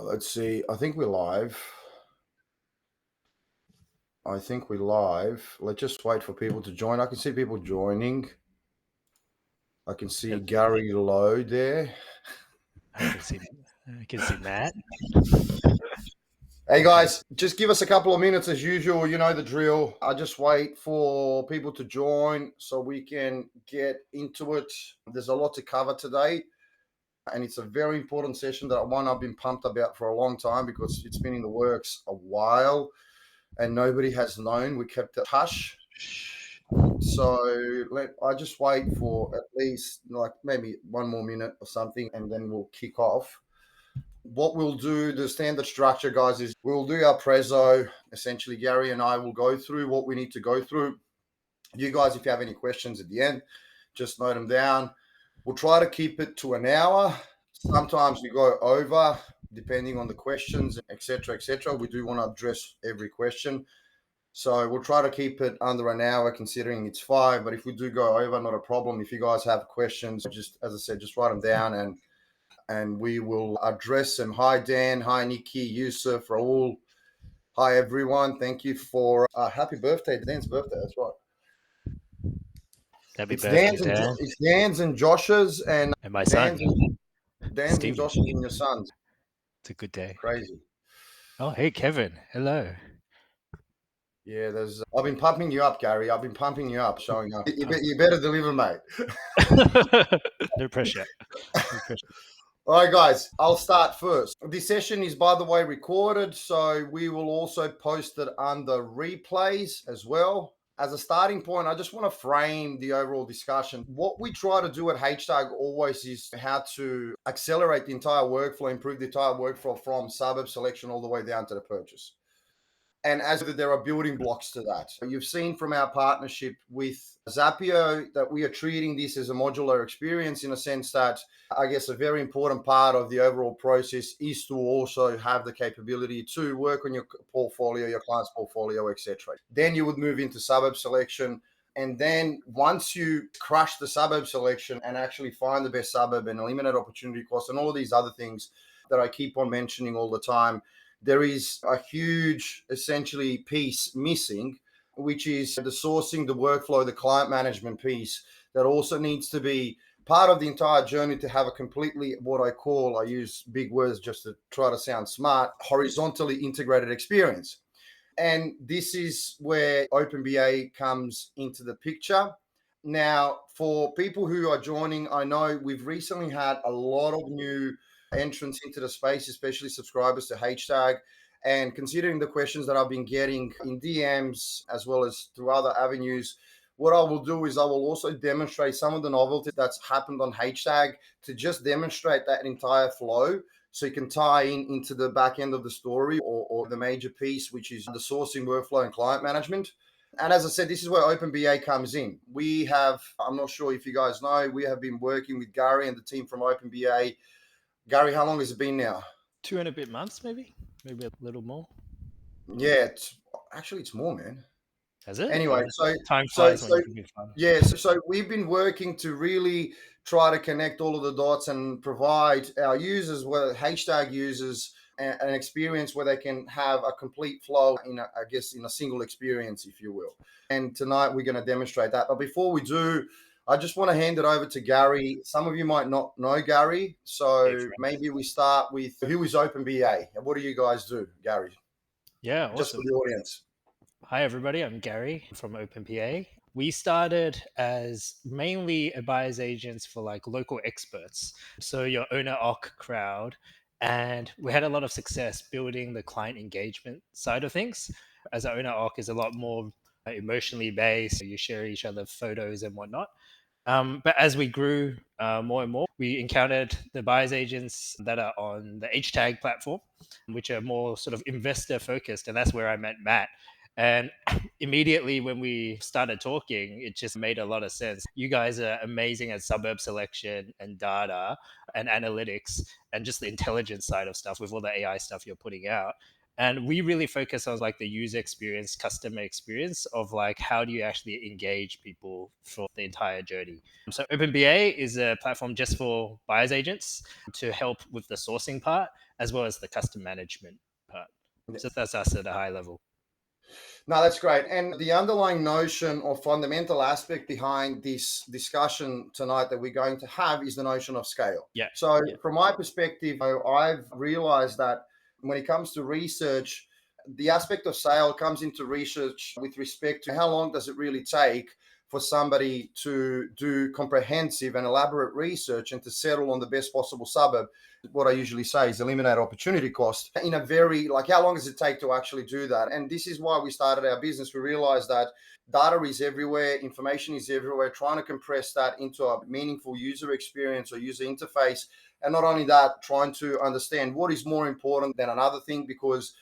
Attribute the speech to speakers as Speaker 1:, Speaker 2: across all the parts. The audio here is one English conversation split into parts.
Speaker 1: Let's see. I think we're live. Let's just wait for people to join. I can see people joining. I can see Gary Lowe there.
Speaker 2: I can see Matt.
Speaker 1: Hey guys, just give us a couple of minutes as usual. You know the drill. I just wait for people to join so we can get into it. There's a lot to cover today, and it's a very important session that I've been pumped about for a long time because it's been in the works a while and nobody has known. We kept it hush. So I just wait for at least like maybe one more minute or something, and then we'll kick off. What we'll do, the standard structure, guys, is we'll do our prezzo. Essentially, Gary and I will go through what we need to go through. You guys, if you have any questions at the end, just note them down. We'll try to keep it to an hour. Sometimes we go over, depending on the questions, etc., etc. We do want to address every question. So we'll try to keep it under an hour, considering it's 5. But if we do go over, not a problem. If you guys have questions, just as I said, just write them down and we will address them. Hi, Dan. Hi, Nikki, Yusuf, Raul. Hi, everyone. Thank you for happy birthday. Dan's birthday. That's right.
Speaker 2: Happy birthday, Dan.
Speaker 1: It's Dan's and Josh's and
Speaker 2: my son.
Speaker 1: Dan's and Josh's and your sons.
Speaker 2: It's a good day.
Speaker 1: Crazy.
Speaker 2: Oh, hey, Kevin. Hello.
Speaker 1: Yeah, I've been pumping you up, Gary. I've been pumping you up, showing up. You better deliver, mate.
Speaker 2: No pressure.
Speaker 1: All right, guys, I'll start first. This session is, by the way, recorded, so we will also post it under replays as well. As a starting point, I just want to frame the overall discussion. What we try to do at HTAG always is how to accelerate the entire workflow, improve the entire workflow from suburb selection all the way down to the purchase. And as there are building blocks to that. You've seen from our partnership with Zapier that we are treating this as a modular experience in a sense that I guess a very important part of the overall process is to also have the capability to work on your portfolio, your client's portfolio, etc. Then you would move into suburb selection. And then once you crush the suburb selection and actually find the best suburb and eliminate opportunity costs and all these other things that I keep on mentioning all the time, there is a huge, essentially, piece missing, which is the sourcing, the workflow, the client management piece that also needs to be part of the entire journey to have a completely, I use big words just to try to sound smart, horizontally integrated experience. And this is where Open BA comes into the picture. Now, for people who are joining, I know we've recently had a lot of new entrance into the space, especially subscribers to HTAG. And considering the questions that I've been getting in DMs as well as through other avenues, what I will do is I will also demonstrate some of the novelty that's happened on HTAG to just demonstrate that entire flow so you can tie into the back end of the story or the major piece, which is the sourcing, workflow, and client management. And as I said, this is where Open BA comes in. We have, I'm not sure if you guys know, we have been working with Gary and the team from Open BA. Gary, how long has it been now?
Speaker 2: 2 and a bit months, maybe a little more.
Speaker 1: Yeah, it's more, man.
Speaker 2: Has it?
Speaker 1: Anyway,
Speaker 2: time flies when you can fun.
Speaker 1: Yeah, so we've been working to really try to connect all of the dots and provide our users, HTAG users, an experience where they can have a complete flow in a single experience, if you will. And tonight we're going to demonstrate that. But before we do, I just want to hand it over to Gary. Some of you might not know Gary, so maybe we start with who is Open BA and what do you guys do, Gary?
Speaker 2: Yeah,
Speaker 1: just
Speaker 2: awesome.
Speaker 1: for the audience.
Speaker 2: Hi, everybody. I'm Gary from Open BA. We started as mainly a buyer's agents for like local experts, so your owner OC crowd, and we had a lot of success building the client engagement side of things. As an owner OC is a lot more emotionally based, so you share each other photos and whatnot. But as we grew more and more, we encountered the buyer's agents that are on the HTAG platform, which are more sort of investor focused. And that's where I met Matt. And immediately when we started talking, it just made a lot of sense. You guys are amazing at suburb selection and data and analytics and just the intelligence side of stuff with all the AI stuff you're putting out. And we really focus on like the user experience, customer experience of like, how do you actually engage people for the entire journey? So Open BA is a platform just for buyer's agents to help with the sourcing part. as well as the custom management part. So that's us at a high level.
Speaker 1: No, that's great. And the underlying notion or fundamental aspect behind this discussion tonight that we're going to have is the notion of scale.
Speaker 2: Yeah.
Speaker 1: So, from my perspective, I've realized that when it comes to research, the aspect of sale comes into research with respect to how long does it really take for somebody to do comprehensive and elaborate research and to settle on the best possible suburb. What I usually say is eliminate opportunity cost in a very, like, how long does it take to actually do that? And this is why we started our business. We realized that data is everywhere, information is everywhere, trying to compress that into a meaningful user experience or user interface. And not only that, trying to understand what is more important than another thing, because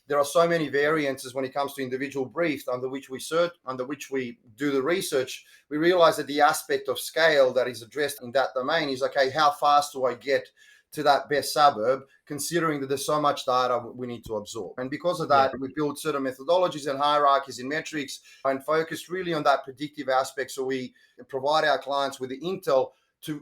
Speaker 1: there are so many variances when it comes to individual briefs under which we search, under which we do the research. We realize that the aspect of scale that is addressed in that domain is, okay, how fast do I get to that best suburb, considering that there's so much data we need to absorb. And because of that, we build certain methodologies and hierarchies and metrics and focus really on that predictive aspect. So we provide our clients with the intel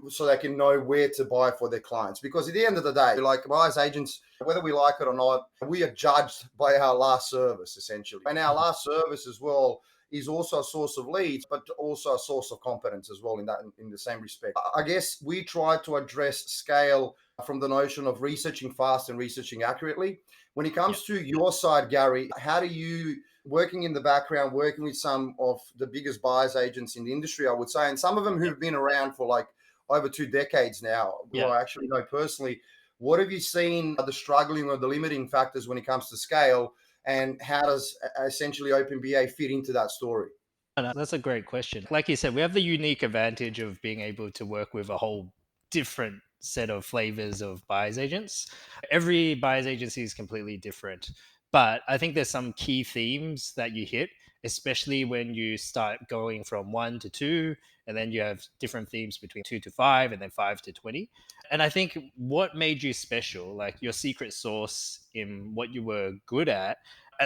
Speaker 1: so they can know where to buy for their clients. Because at the end of the day, like buyers agents, whether we like it or not, we are judged by our last service, essentially. And our last service as well is also a source of leads, but also a source of competence as well in the same respect. I guess we try to address scale from the notion of researching fast and researching accurately. When it comes to your side, Gary, how do you, working in the background, working with some of the biggest buyers agents in the industry, I would say, and some of them who've been around for like over 2 decades now, who I actually know personally, what have you seen are the struggling or the limiting factors when it comes to scale, and how does essentially Open BA fit into that story?
Speaker 2: That's a great question. Like you said, we have the unique advantage of being able to work with a whole different set of flavors of buyers agents. Every buyers agency is completely different, but I think there's some key themes that you hit, especially when you start going from 1 to 2, and then you have different themes between 2 to 5, and then 5 to 20. And I think what made you special, like your secret sauce in what you were good at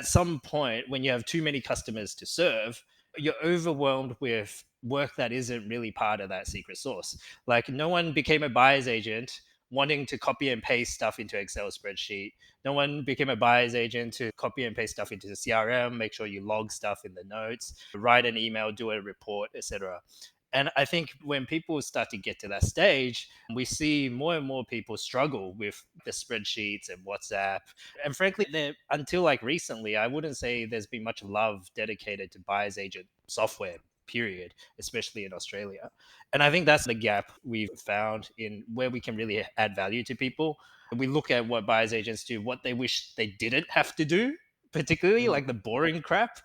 Speaker 2: some point when you have too many customers to serve, you're overwhelmed with work that isn't really part of that secret sauce. Like, no one became a buyer's agent wanting to copy and paste stuff into Excel spreadsheet. No one became a buyer's agent to copy and paste stuff into the CRM, make sure you log stuff in the notes, write an email, do a report, etc. And I think when people start to get to that stage, we see more and more people struggle with the spreadsheets and WhatsApp. And frankly, until like recently, I wouldn't say there's been much love dedicated to buyer's agent software, period, especially in Australia. And I think that's the gap we've found in where we can really add value to people. We look at what buyer's agents do, what they wish they didn't have to do, particularly like the boring crap.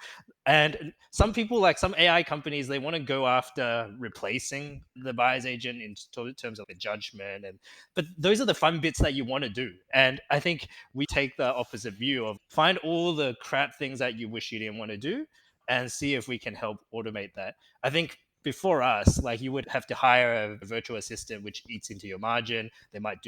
Speaker 2: And some people, like some AI companies, they want to go after replacing the buyer's agent in terms of the judgment. But those are the fun bits that you want to do. And I think we take the opposite view of find all the crap things that you wish you didn't want to do and see if we can help automate that. I think before us, like, you would have to hire a virtual assistant which eats into your margin. They might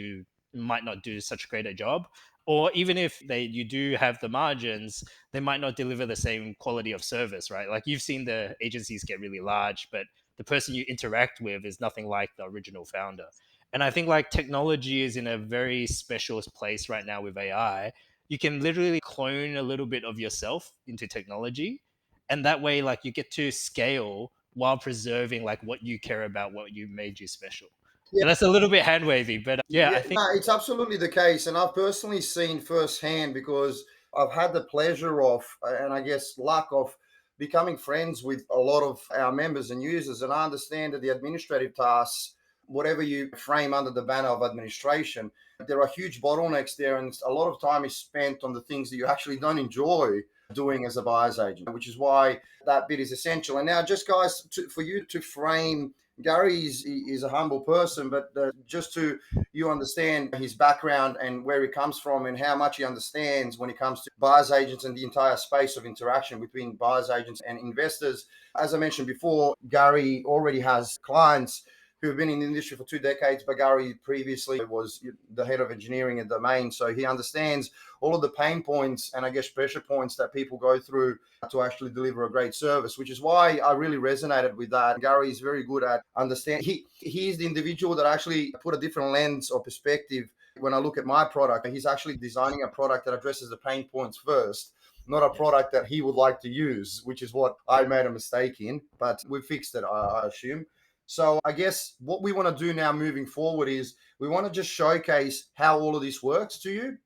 Speaker 2: not do such a great a job. Or even if you do have the margins, they might not deliver the same quality of service, right? Like, you've seen the agencies get really large, but the person you interact with is nothing like the original founder. And I think like technology is in a very special place right now with AI. You can literally clone a little bit of yourself into technology. And that way, like, you get to scale while preserving like what you care about, what you made you special.
Speaker 1: Yeah.
Speaker 2: And that's a little bit hand wavy, but I think
Speaker 1: No, it's absolutely the case. And I've personally seen firsthand, because I've had the pleasure of, and I guess luck of, becoming friends with a lot of our members and users. And I understand that the administrative tasks, whatever you frame under the banner of administration, there are huge bottlenecks there. And a lot of time is spent on the things that you actually don't enjoy doing as a buyer's agent, which is why that bit is essential. And now, just guys, for you to frame, Gary is a humble person, but just to you understand his background and where he comes from and how much he understands when it comes to buyers agents and the entire space of interaction between buyers agents and investors. As I mentioned before, Gary already has clients who have been in the industry for 2 decades, but Gary previously was the head of engineering and domain. So he understands all of the pain points and I guess pressure points that people go through to actually deliver a great service, which is why I really resonated with that. Gary is very good at understanding. He is the individual that actually put a different lens or perspective when I look at my product, he's actually designing a product that addresses the pain points first, not a product that he would like to use, which is what I made a mistake in, but we fixed it, I assume. So I guess what we want to do now moving forward is we want to just showcase how all of this works to you.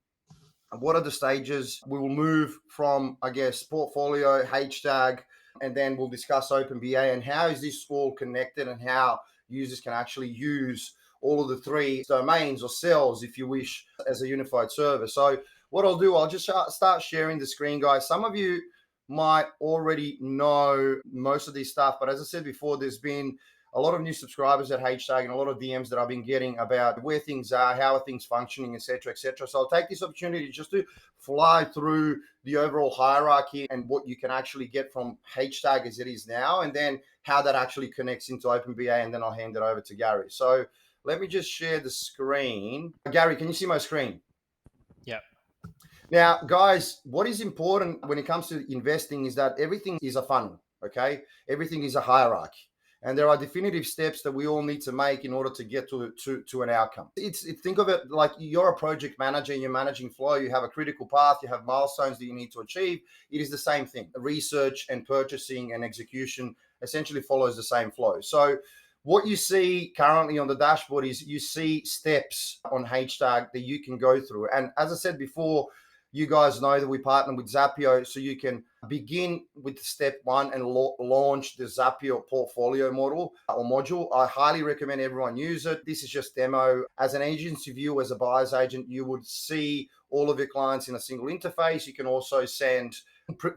Speaker 1: What are the stages? We will move from, I guess, portfolio, HTAG, and then we'll discuss Open BA and how is this all connected and how users can actually use all of the three domains or cells, if you wish, as a unified service. So what I'll do, I'll just start sharing the screen, guys. Some of you might already know most of this stuff, but as I said before, there's been a lot of new subscribers at HTAG and a lot of DMs that I've been getting about where things are, how are things functioning, etc., etc. So I'll take this opportunity just to fly through the overall hierarchy and what you can actually get from HTAG as it is now, and then how that actually connects into Open BA, and then I'll hand it over to Gary. So let me just share the screen. Gary, can you see my screen?
Speaker 2: Yeah.
Speaker 1: Now, guys, what is important when it comes to investing is that everything is a funnel, okay? Everything is a hierarchy. And there are definitive steps that we all need to make in order to get to an outcome. Think of it like you're a project manager, you're managing flow, you have a critical path, you have milestones that you need to achieve. It is the same thing. Research and purchasing and execution essentially follows the same flow. So what you see currently on the dashboard is you see steps on HTAG that you can go through. And as I said before, you guys know that we partner with Zapier, so you can begin with step one and launch the Zapier portfolio model or module. I highly recommend everyone use it. This is just demo. As an agency view, as a buyer's agent, you would see all of your clients in a single interface. You can also send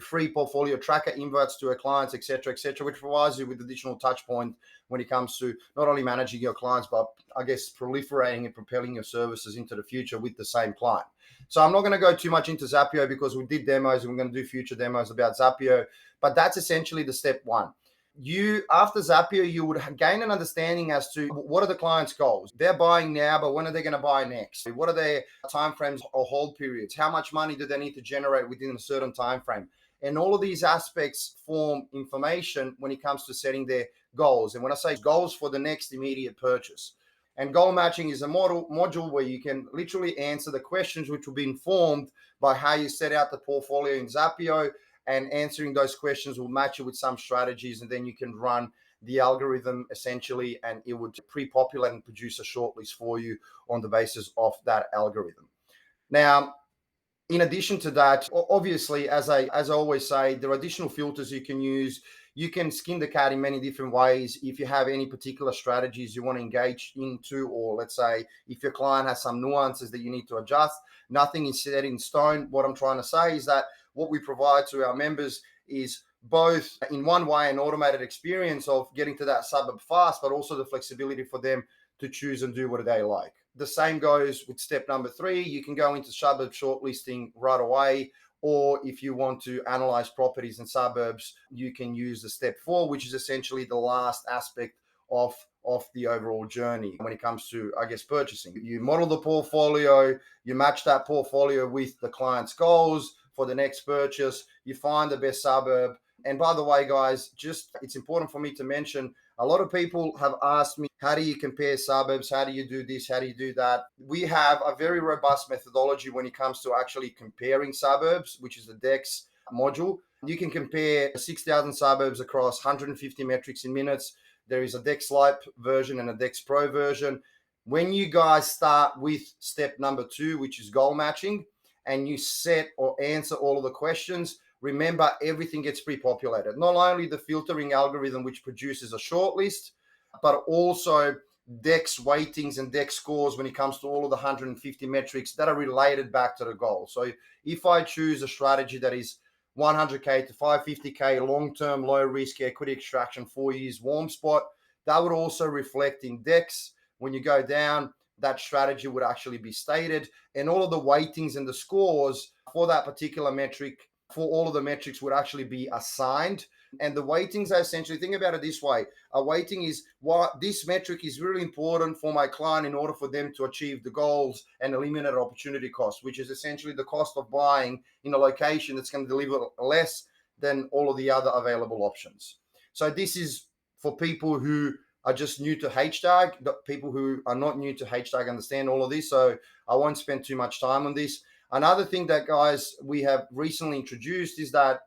Speaker 1: free portfolio tracker invites to our clients, etc., which provides you with additional touch point when it comes to not only managing your clients, but I guess proliferating and propelling your services into the future with the same client. So I'm not going to go too much into Zapier because we did demos and we're going to do future demos about Zapier, but that's essentially the step one. After Zapier, you would gain an understanding as to what are the client's goals. They're buying now, but when are they going to buy next? What are their timeframes or hold periods? How much money do they need to generate within a certain time frame? And all of these aspects form information when it comes to setting their goals. And when I say goals, for the next immediate purchase. And goal matching is a module where you can literally answer the questions which will be informed by how you set out the portfolio in Zapier, and answering those questions will match you with some strategies, and then you can run the algorithm essentially, and it would pre-populate and produce a shortlist for you on the basis of that algorithm. Now, in addition to that, obviously, as I always say, there are additional filters you can use. You can skin the cat in many different ways. If you have any particular strategies you want to engage into, or let's say if your client has some nuances that you need to adjust, nothing is set in stone. What I'm trying to say is that what we provide to our members is both in one way an automated experience of getting to that suburb fast, but also the flexibility for them to choose and do what they like. The same goes with step number 3. You can go into suburb shortlisting right away, or if you want to analyze properties in suburbs, you can use the step 4, which is essentially the last aspect of the overall journey when it comes to, I guess, purchasing. You model the portfolio, you match that portfolio with the client's goals for the next purchase, you find the best suburb. And by the way, guys, it's important for me to mention, a lot of people have asked me, how do you compare suburbs? How do you do this? How do you do that? We have a very robust methodology when it comes to actually comparing suburbs, which is the DEX module. You can compare 6,000 suburbs across 150 metrics in minutes. There is a DEX Lite version and a DEX Pro version. When you guys start with step number 2, which is goal matching, and you set or answer all of the questions, remember, everything gets pre-populated. Not only the filtering algorithm, which produces a shortlist, but also DEX weightings and DEX scores when it comes to all of the 150 metrics that are related back to the goal. So if I choose a strategy that is 100K to 550K, long-term, low-risk equity extraction, 4 years warm spot, that would also reflect in DEX. When you go down, that strategy would actually be stated, and all of the weightings and the scores for that particular metric, for all of the metrics, would actually be assigned. And the weightings are essentially, think about it this way. A weighting is what this metric is really important for my client in order for them to achieve the goals and eliminate opportunity cost, which is essentially the cost of buying in a location that's going to deliver less than all of the other available options. So this is for people who are just new to HTAG. The people who are not new to HTAG understand all of this, so I won't spend too much time on this. Another thing that, guys, we have recently introduced is that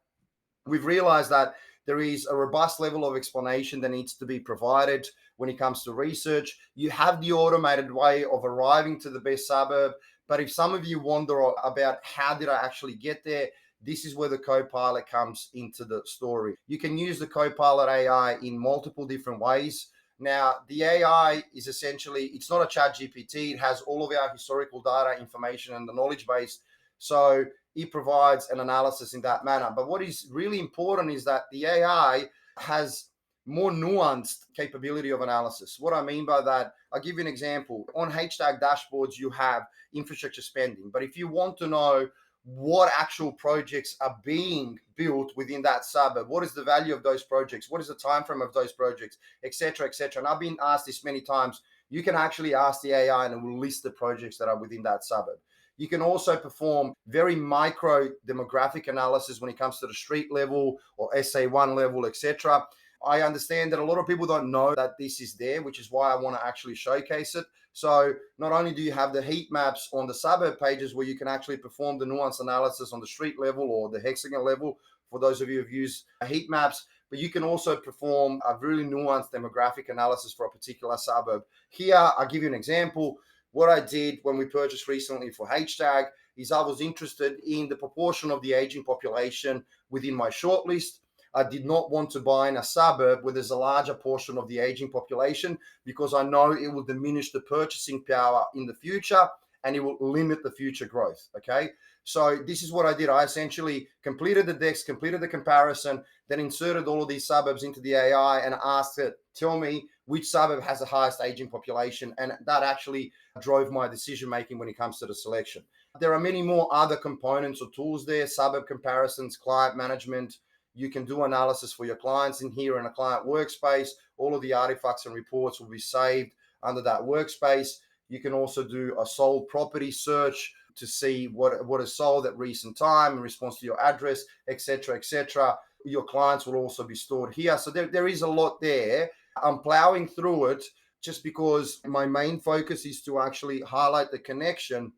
Speaker 1: we've realized that there is a robust level of explanation that needs to be provided when it comes to research. You have the automated way of arriving to the best suburb, but if some of you wonder about how did I actually get there, this is where the Copilot comes into the story. You can use the Copilot AI in multiple different ways. Now, the AI is essentially, it's not a chat GPT. It has all of our historical data, information, and the knowledge base. So it provides an analysis in that manner. But what is really important is that the AI has more nuanced capability of analysis. What I mean by that, I'll give you an example. On HTAG dashboards, you have infrastructure spending. But if you want to know what actual projects are being built within that suburb, what is the value of those projects, what is the time frame of those projects, etc., etc. And I've been asked this many times. You can actually ask the AI and it will list the projects that are within that suburb. You can also perform very micro demographic analysis when it comes to the street level or SA1 level, etc. I understand that a lot of people don't know that this is there, which is why I want to actually showcase it. So not only do you have the heat maps on the suburb pages where you can actually perform the nuance analysis on the street level or the hexagon level, for those of you who've used heat maps, but you can also perform a really nuanced demographic analysis for a particular suburb. Here, I'll give you an example. What I did when we purchased recently for HTAG is I was interested in the proportion of the aging population within my shortlist. I did not want to buy in a suburb where there's a larger portion of the aging population because I know it will diminish the purchasing power in the future and it will limit the future growth. Okay. So this is what I did. I essentially completed the decks, completed the comparison, then inserted all of these suburbs into the AI and asked it, tell me which suburb has the highest aging population. And that actually drove my decision making when it comes to the selection. There are many more other components or tools there, suburb comparisons, client management. You can do analysis for your clients in here in a client workspace. All of the artifacts and reports will be saved under that workspace. You can also do a sold property search to see what is sold at recent time in response to your address, etc., etc. Your clients will also be stored here. So there is a lot there. I'm plowing through it just because my main focus is to actually highlight the connection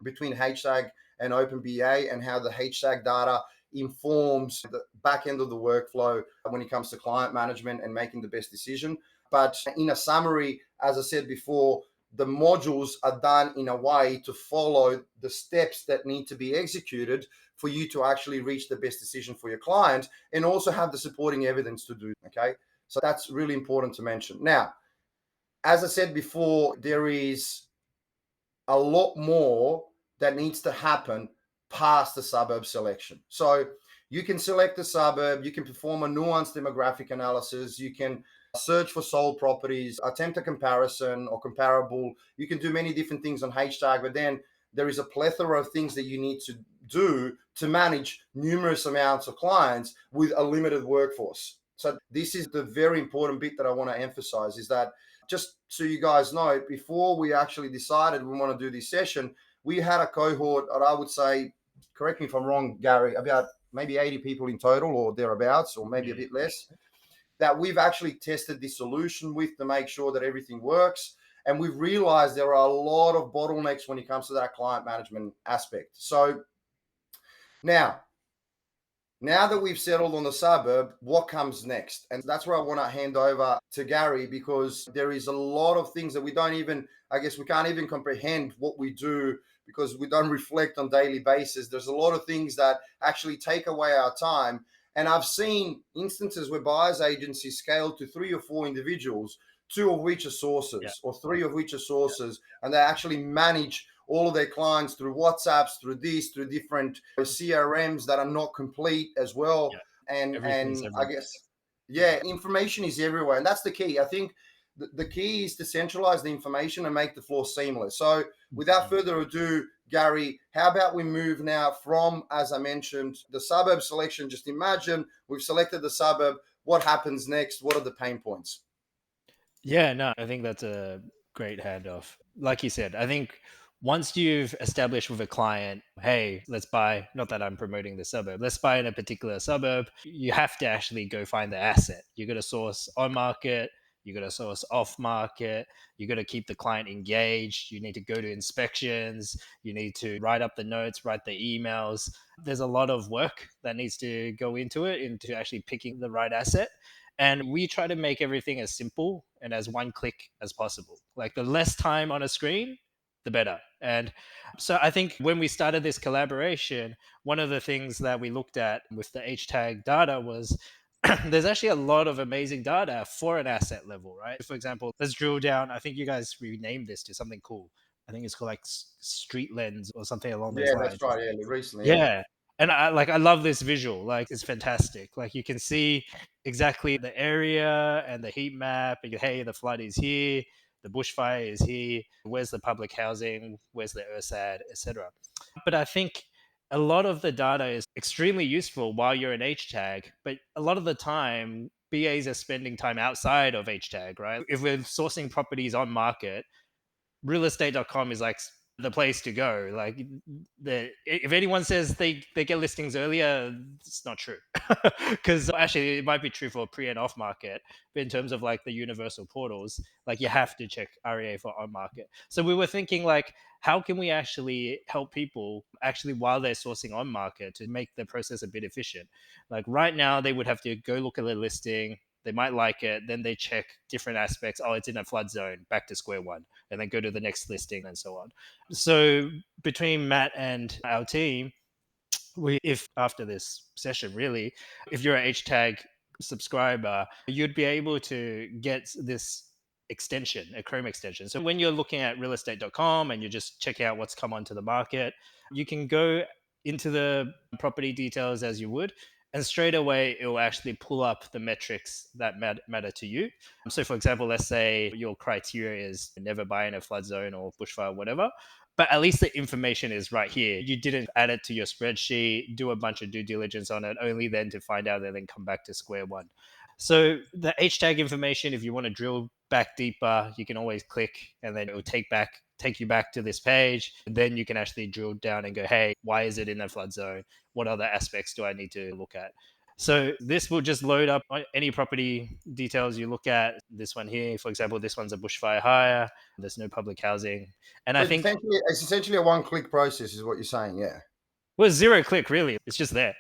Speaker 1: between HTAG and Open BA and how the HTAG data informs the back end of the workflow when it comes to client management and making the best decision. But in a summary, as I said before, the modules are done in a way to follow the steps that need to be executed for you to actually reach the best decision for your client and also have the supporting evidence to do. Okay. So that's really important to mention. Now, as I said before, there is a lot more that needs to happen past the suburb selection. So you can select the suburb, you can perform a nuanced demographic analysis, you can search for sold properties, attempt a comparison or comparable. You can do many different things on HTAG, but then there is a plethora of things that you need to do to manage numerous amounts of clients with a limited workforce. So this is the very important bit that I want to emphasize is that just so you guys know, before we actually decided we want to do this session, we had a cohort, and I would say, correct me if I'm wrong, Gary, about maybe 80 people in total or thereabouts, or maybe a bit less, that we've actually tested this solution with to make sure that everything works. And we've realized there are a lot of bottlenecks when it comes to that client management aspect. So now that we've settled on the suburb, what comes next? And that's where I want to hand over to Gary, because there is a lot of things that we can't even comprehend what we do because we don't reflect on daily basis. There's a lot of things that actually take away our time. And I've seen instances where buyers agencies scale to 3 or 4 individuals, 2 of which are sources or 3 of which are sources, and they actually manage all of their clients through WhatsApps, through different CRMs that are not complete as well. And I guess, information is everywhere. And that's the key. I think the key is to centralize the information and make the flow seamless. So without further ado, Gary, how about we move now from, as I mentioned, the suburb selection. Just imagine we've selected the suburb. What happens next? What are the pain points?
Speaker 2: Yeah, no, I think that's a great handoff. Like you said, I think once you've established with a client, hey, let's buy, not that I'm promoting the suburb, let's buy in a particular suburb, you have to actually go find the asset. You're going to source on market, You got to source off market. You got to keep the client engaged. You need to go to inspections. You need to write up the notes, write the emails. There's a lot of work that needs to go into it, into actually picking the right asset. And we try to make everything as simple and as one click as possible. Like the less time on a screen, the better. And so I think when we started this collaboration, one of the things that we looked at with the HTAG data was there's actually a lot of amazing data for an asset level, right? For example, let's drill down. I think you guys renamed this to something cool. I think it's called like Street Lens or something along those
Speaker 1: Yeah, that's
Speaker 2: lines.
Speaker 1: right. Yeah, recently, yeah.
Speaker 2: Yeah. And I love this visual. Like it's fantastic. Like you can see exactly the area and the heat map. And hey, the flood is here, the bushfire is here. Where's the public housing? Where's the ERSAD, etc. But I think a lot of the data is extremely useful while you're in HTAG. But a lot of the time, BAs are spending time outside of HTAG, right? If we're sourcing properties on market, realestate.com is like the place to go. Like if anyone says they get listings earlier, it's not true. Because actually it might be true for pre and off market, but in terms of like the universal portals, like you have to check REA for on market. So we were thinking like, how can we actually help people actually while they're sourcing on market to make the process a bit efficient? Like right now they would have to go look at the listing, they might like it, then they check different aspects. Oh, it's in a flood zone, back to square one, and then go to the next listing and so on. So between Matt and our team, if after this session, really, if you're a HTAG subscriber, you'd be able to get this extension, a Chrome extension. So when you're looking at realestate.com and you're just checking out what's come onto the market, you can go into the property details as you would, and straight away it will actually pull up the metrics that matter to you. So for example, let's say your criteria is never buy in a flood zone or bushfire, whatever, but at least the information is right here. You didn't add it to your spreadsheet, do a bunch of due diligence on it, only then to find out and then come back to square one. So the HTAG information, if you want to drill back deeper, you can always click and then it will take you back to this page. And then you can actually drill down and go, hey, why is it in a flood zone? What other aspects do I need to look at? So this will just load up any property details you look at. This one here, for example, this one's a bushfire hire. There's no public housing. And
Speaker 1: So
Speaker 2: I think
Speaker 1: it's essentially a one-click process, is what you're saying. Yeah.
Speaker 2: well, zero click, really. It's just there.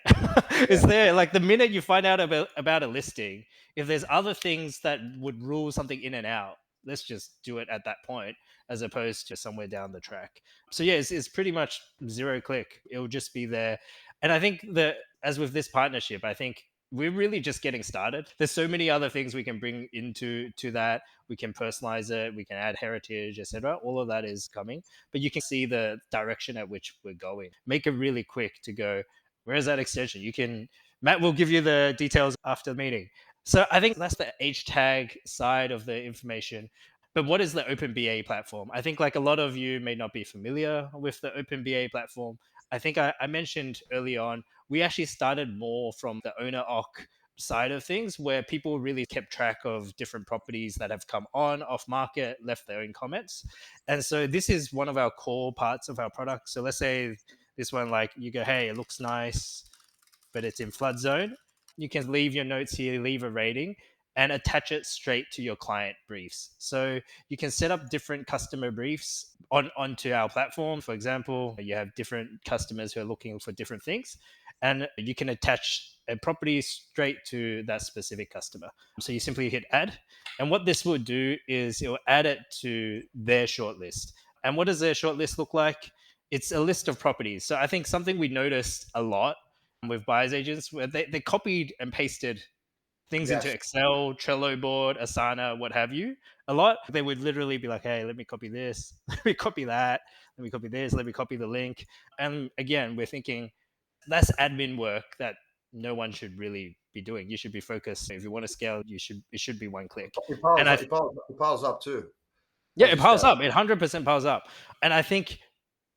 Speaker 2: It's
Speaker 1: Yeah.
Speaker 2: there. Like the minute you find out about a listing, if there's other things that would rule something in and out, let's just do it at that point as opposed to somewhere down the track. So yeah, it's pretty much zero click. It'll just be there. And I think that as with this partnership, I think we're really just getting started. There's so many other things we can bring into that. We can personalize it, we can add heritage, etc. All of that is coming, but you can see the direction at which we're going. Make it really quick to go, where's that extension? You can, Matt will give you the details after the meeting. So I think that's the HTAG side of the information. But what is the Open BA platform? I think like a lot of you may not be familiar with the Open BA platform. I think I mentioned early on, we actually started more from the owner OC side of things where people really kept track of different properties that have come on, off market, left their own comments. And so this is one of our core parts of our product. So let's say this one, like you go, hey, it looks nice, but it's in flood zone. You can leave your notes here, leave a rating, and attach it straight to your client briefs. So you can set up different customer briefs onto our platform. For example, you have different customers who are looking for different things, and you can attach a property straight to that specific customer. So you simply hit add, and what this will do is it will add it to their shortlist. And what does their shortlist look like? It's a list of properties. So I think something we noticed a lot with buyers agents where they copied and pasted things into
Speaker 1: Yes.
Speaker 2: Excel, Trello board, Asana, what have you. A lot, they would literally be like, hey, let me copy this, let me copy that, let me copy this, let me copy the link. And again, we're thinking that's admin work that no one should really be doing. You should be focused. If you want to scale, it should be one click.
Speaker 1: It piles
Speaker 2: And
Speaker 1: up. It piles up too
Speaker 2: yeah,
Speaker 1: as
Speaker 2: it
Speaker 1: you
Speaker 2: piles
Speaker 1: scale.
Speaker 2: up. It 100% piles up. And I think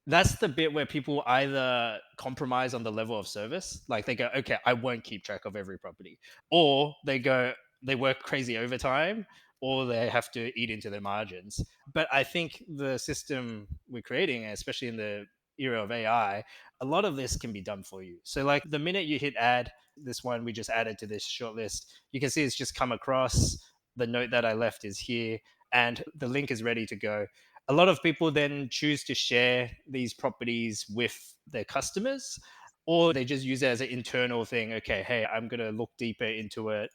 Speaker 2: that's the bit where people either compromise on the level of service, like they go, okay, I won't keep track of every property, or they work crazy overtime, or they have to eat into their margins. But I think the system we're creating, especially in the era of AI, a lot of this can be done for you. So like the minute you hit add, this one we just added to this shortlist, you can see it's just come across. the note that I left is here, and the link is ready to go. A lot of people then choose to share these properties with their customers, or they just use it as an internal thing. Okay, hey, I'm going to look deeper into it.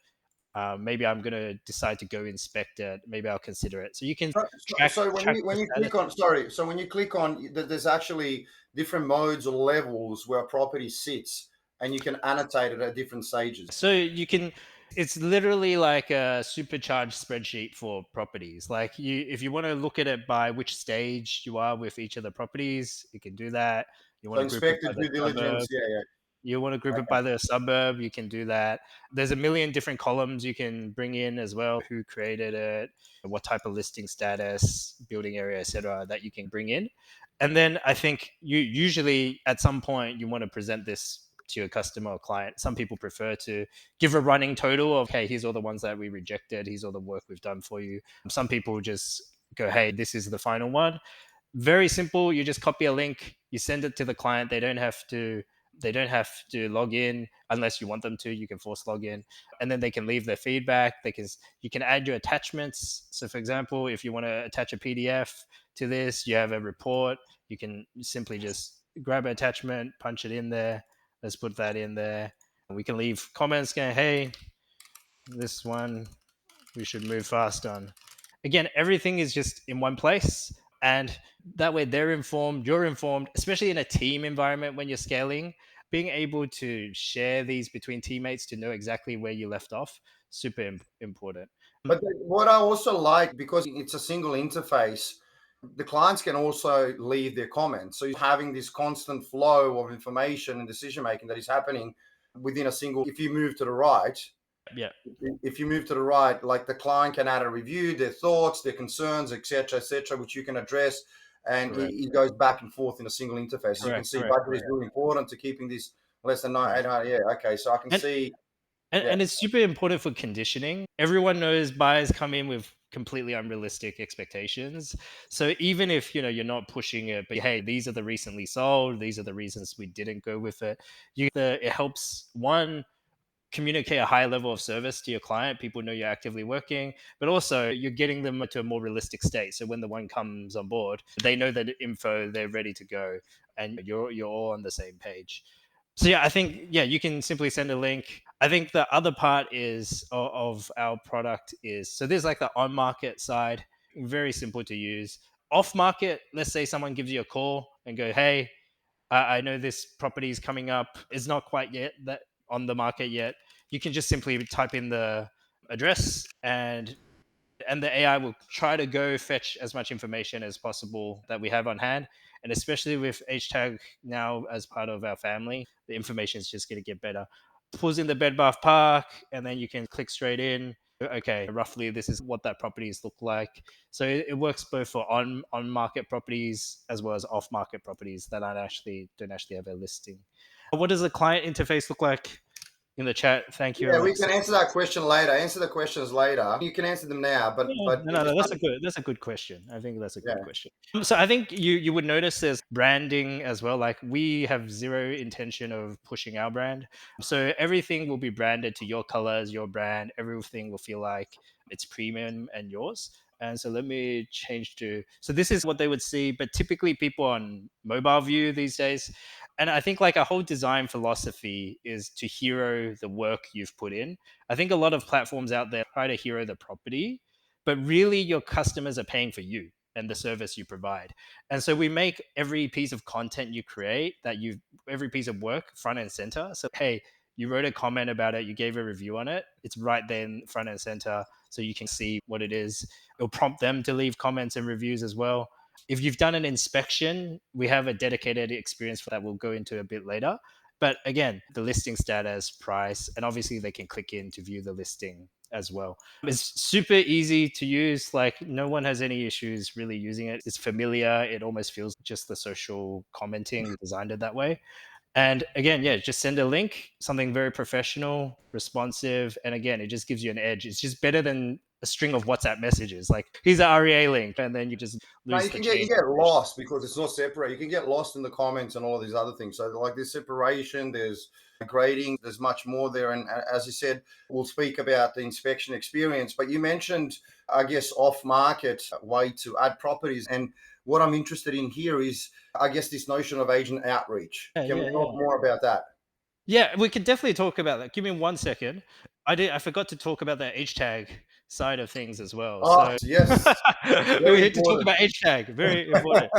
Speaker 2: Maybe I'm going to decide to go inspect it. Maybe I'll consider it. So you can
Speaker 1: So when
Speaker 2: track the
Speaker 1: you
Speaker 2: status.
Speaker 1: click on, so when you click on, there's actually different modes or levels where a property sits, and you can annotate it at different stages.
Speaker 2: So you can, it's literally like a supercharged spreadsheet for properties. Like if you want to look at it by which stage you are with each of the properties, you can do that. You
Speaker 1: So
Speaker 2: want to group it by
Speaker 1: inspected
Speaker 2: the
Speaker 1: due diligence,
Speaker 2: suburb.
Speaker 1: yeah,
Speaker 2: You want to group
Speaker 1: yeah,
Speaker 2: it
Speaker 1: okay.
Speaker 2: by the suburb, you can do that. There's a million different columns you can bring in as well. Who created it, what type of listing status, building area, etc. that you can bring in. And then I think you usually at some point you want to present this to your customer or client. Some people prefer to give a running total of, hey, here's all the ones that we rejected, here's all the work we've done for you. Some people just go, hey, this is the final one. Very simple. You just copy a link, you send it to the client. They don't have to log in unless you want them to. You can force log in, and then they can leave their feedback. You can add your attachments. So for example, if you want to attach a PDF to this, you have a report, you can simply just grab an attachment, punch it in there. Let's put that in there. We can leave comments going, hey, this one we should move fast on. Again, everything is just in one place. And that way they're informed, you're informed, especially in a team environment when you're scaling. Being able to share these between teammates to know exactly where you left off, super important.
Speaker 1: But what I also like, because it's a single interface, the clients can also leave their comments. So you're having this constant flow of information and decision making that is happening within a single. If you move to the right,
Speaker 2: Yeah,
Speaker 1: like the client can add a review, their thoughts, their concerns, etc., which you can address, and
Speaker 2: correct,
Speaker 1: it goes back and forth in a single interface. As you can
Speaker 2: correct,
Speaker 1: see,
Speaker 2: correct,
Speaker 1: budget is
Speaker 2: correct,
Speaker 1: really important to keeping this less than nine,
Speaker 2: correct.
Speaker 1: 800. Yeah, okay. So I can
Speaker 2: And,
Speaker 1: see,
Speaker 2: and,
Speaker 1: yeah.
Speaker 2: and it's super important for conditioning. Everyone knows buyers come in with completely unrealistic expectations. So even if you're not pushing it, but hey, these are the recently sold, these are the reasons we didn't go with it. It helps one communicate a high level of service to your client. People know you're actively working, but also you're getting them to a more realistic state. So when the one comes on board, they know that info, they're ready to go, and you're all on the same page. So yeah, I think you can simply send a link. I think the other part is of our product is, so there's like the on market side, very simple to use. Off market, let's say someone gives you a call and go, hey, I know this property is coming up. It's not quite yet that on the market yet. You can just simply type in the address, and the AI will try to go fetch as much information as possible that we have on hand. And especially with HTAG now as part of our family, the information is just going to get better. Pulls in the bed bath park, and then you can click straight in. Okay, roughly this is what that properties look like. So it works both for on market properties as well as off market properties that don't actually have a listing. What does the client interface look like? In the chat, thank you,
Speaker 1: Yeah, we
Speaker 2: Alex.
Speaker 1: can answer that question later. Answer the questions later. You can answer them now,
Speaker 2: Yeah,
Speaker 1: but
Speaker 2: no,
Speaker 1: if
Speaker 2: no, no.
Speaker 1: it's
Speaker 2: That's a good question. I think that's a good
Speaker 1: yeah.
Speaker 2: question. So I think you would notice there's branding as well. Like we have zero intention of pushing our brand, so everything will be branded to your colors, your brand. Everything will feel like it's premium and yours. And so let me change to. So this is what they would see, but typically people on mobile view these days. And I think like a whole design philosophy is to hero the work you've put in. I think a lot of platforms out there try to hero the property, but really your customers are paying for you and the service you provide. And so we make every piece of content you create, every piece of work front and center. So hey, you wrote a comment about it, you gave a review on it, it's right there in front and center, so you can see what it is. It'll prompt them to leave comments and reviews as well. If you've done an inspection, we have a dedicated experience for that we'll go into a bit later. But again, the listing status, price, and obviously they can click in to view the listing as well. It's super easy to use. Like no one has any issues really using it. It's familiar. It almost feels just the social commenting. We designed it that way. And again, just send a link, something very professional, responsive. And again, it just gives you an edge. It's just better than a string of WhatsApp messages. Like, here's the REA link, and then you just
Speaker 1: No,
Speaker 2: lose
Speaker 1: you
Speaker 2: the
Speaker 1: can
Speaker 2: chain.
Speaker 1: you get lost because it's not separate. You can get lost in the comments and all of these other things. So like there's separation, there's grading, there's much more there. And as you said, we'll speak about the inspection experience. But you mentioned, I guess, off-market way to add properties. And what I'm interested in here is, I guess, this notion of agent outreach. Can we talk more about that?
Speaker 2: Yeah, we can definitely talk about that. Give me 1 second. I forgot to talk about the HTAG side of things as well.
Speaker 1: Oh,
Speaker 2: So
Speaker 1: yes,
Speaker 2: we
Speaker 1: very
Speaker 2: need to talk
Speaker 1: important.
Speaker 2: about HTAG. Very important.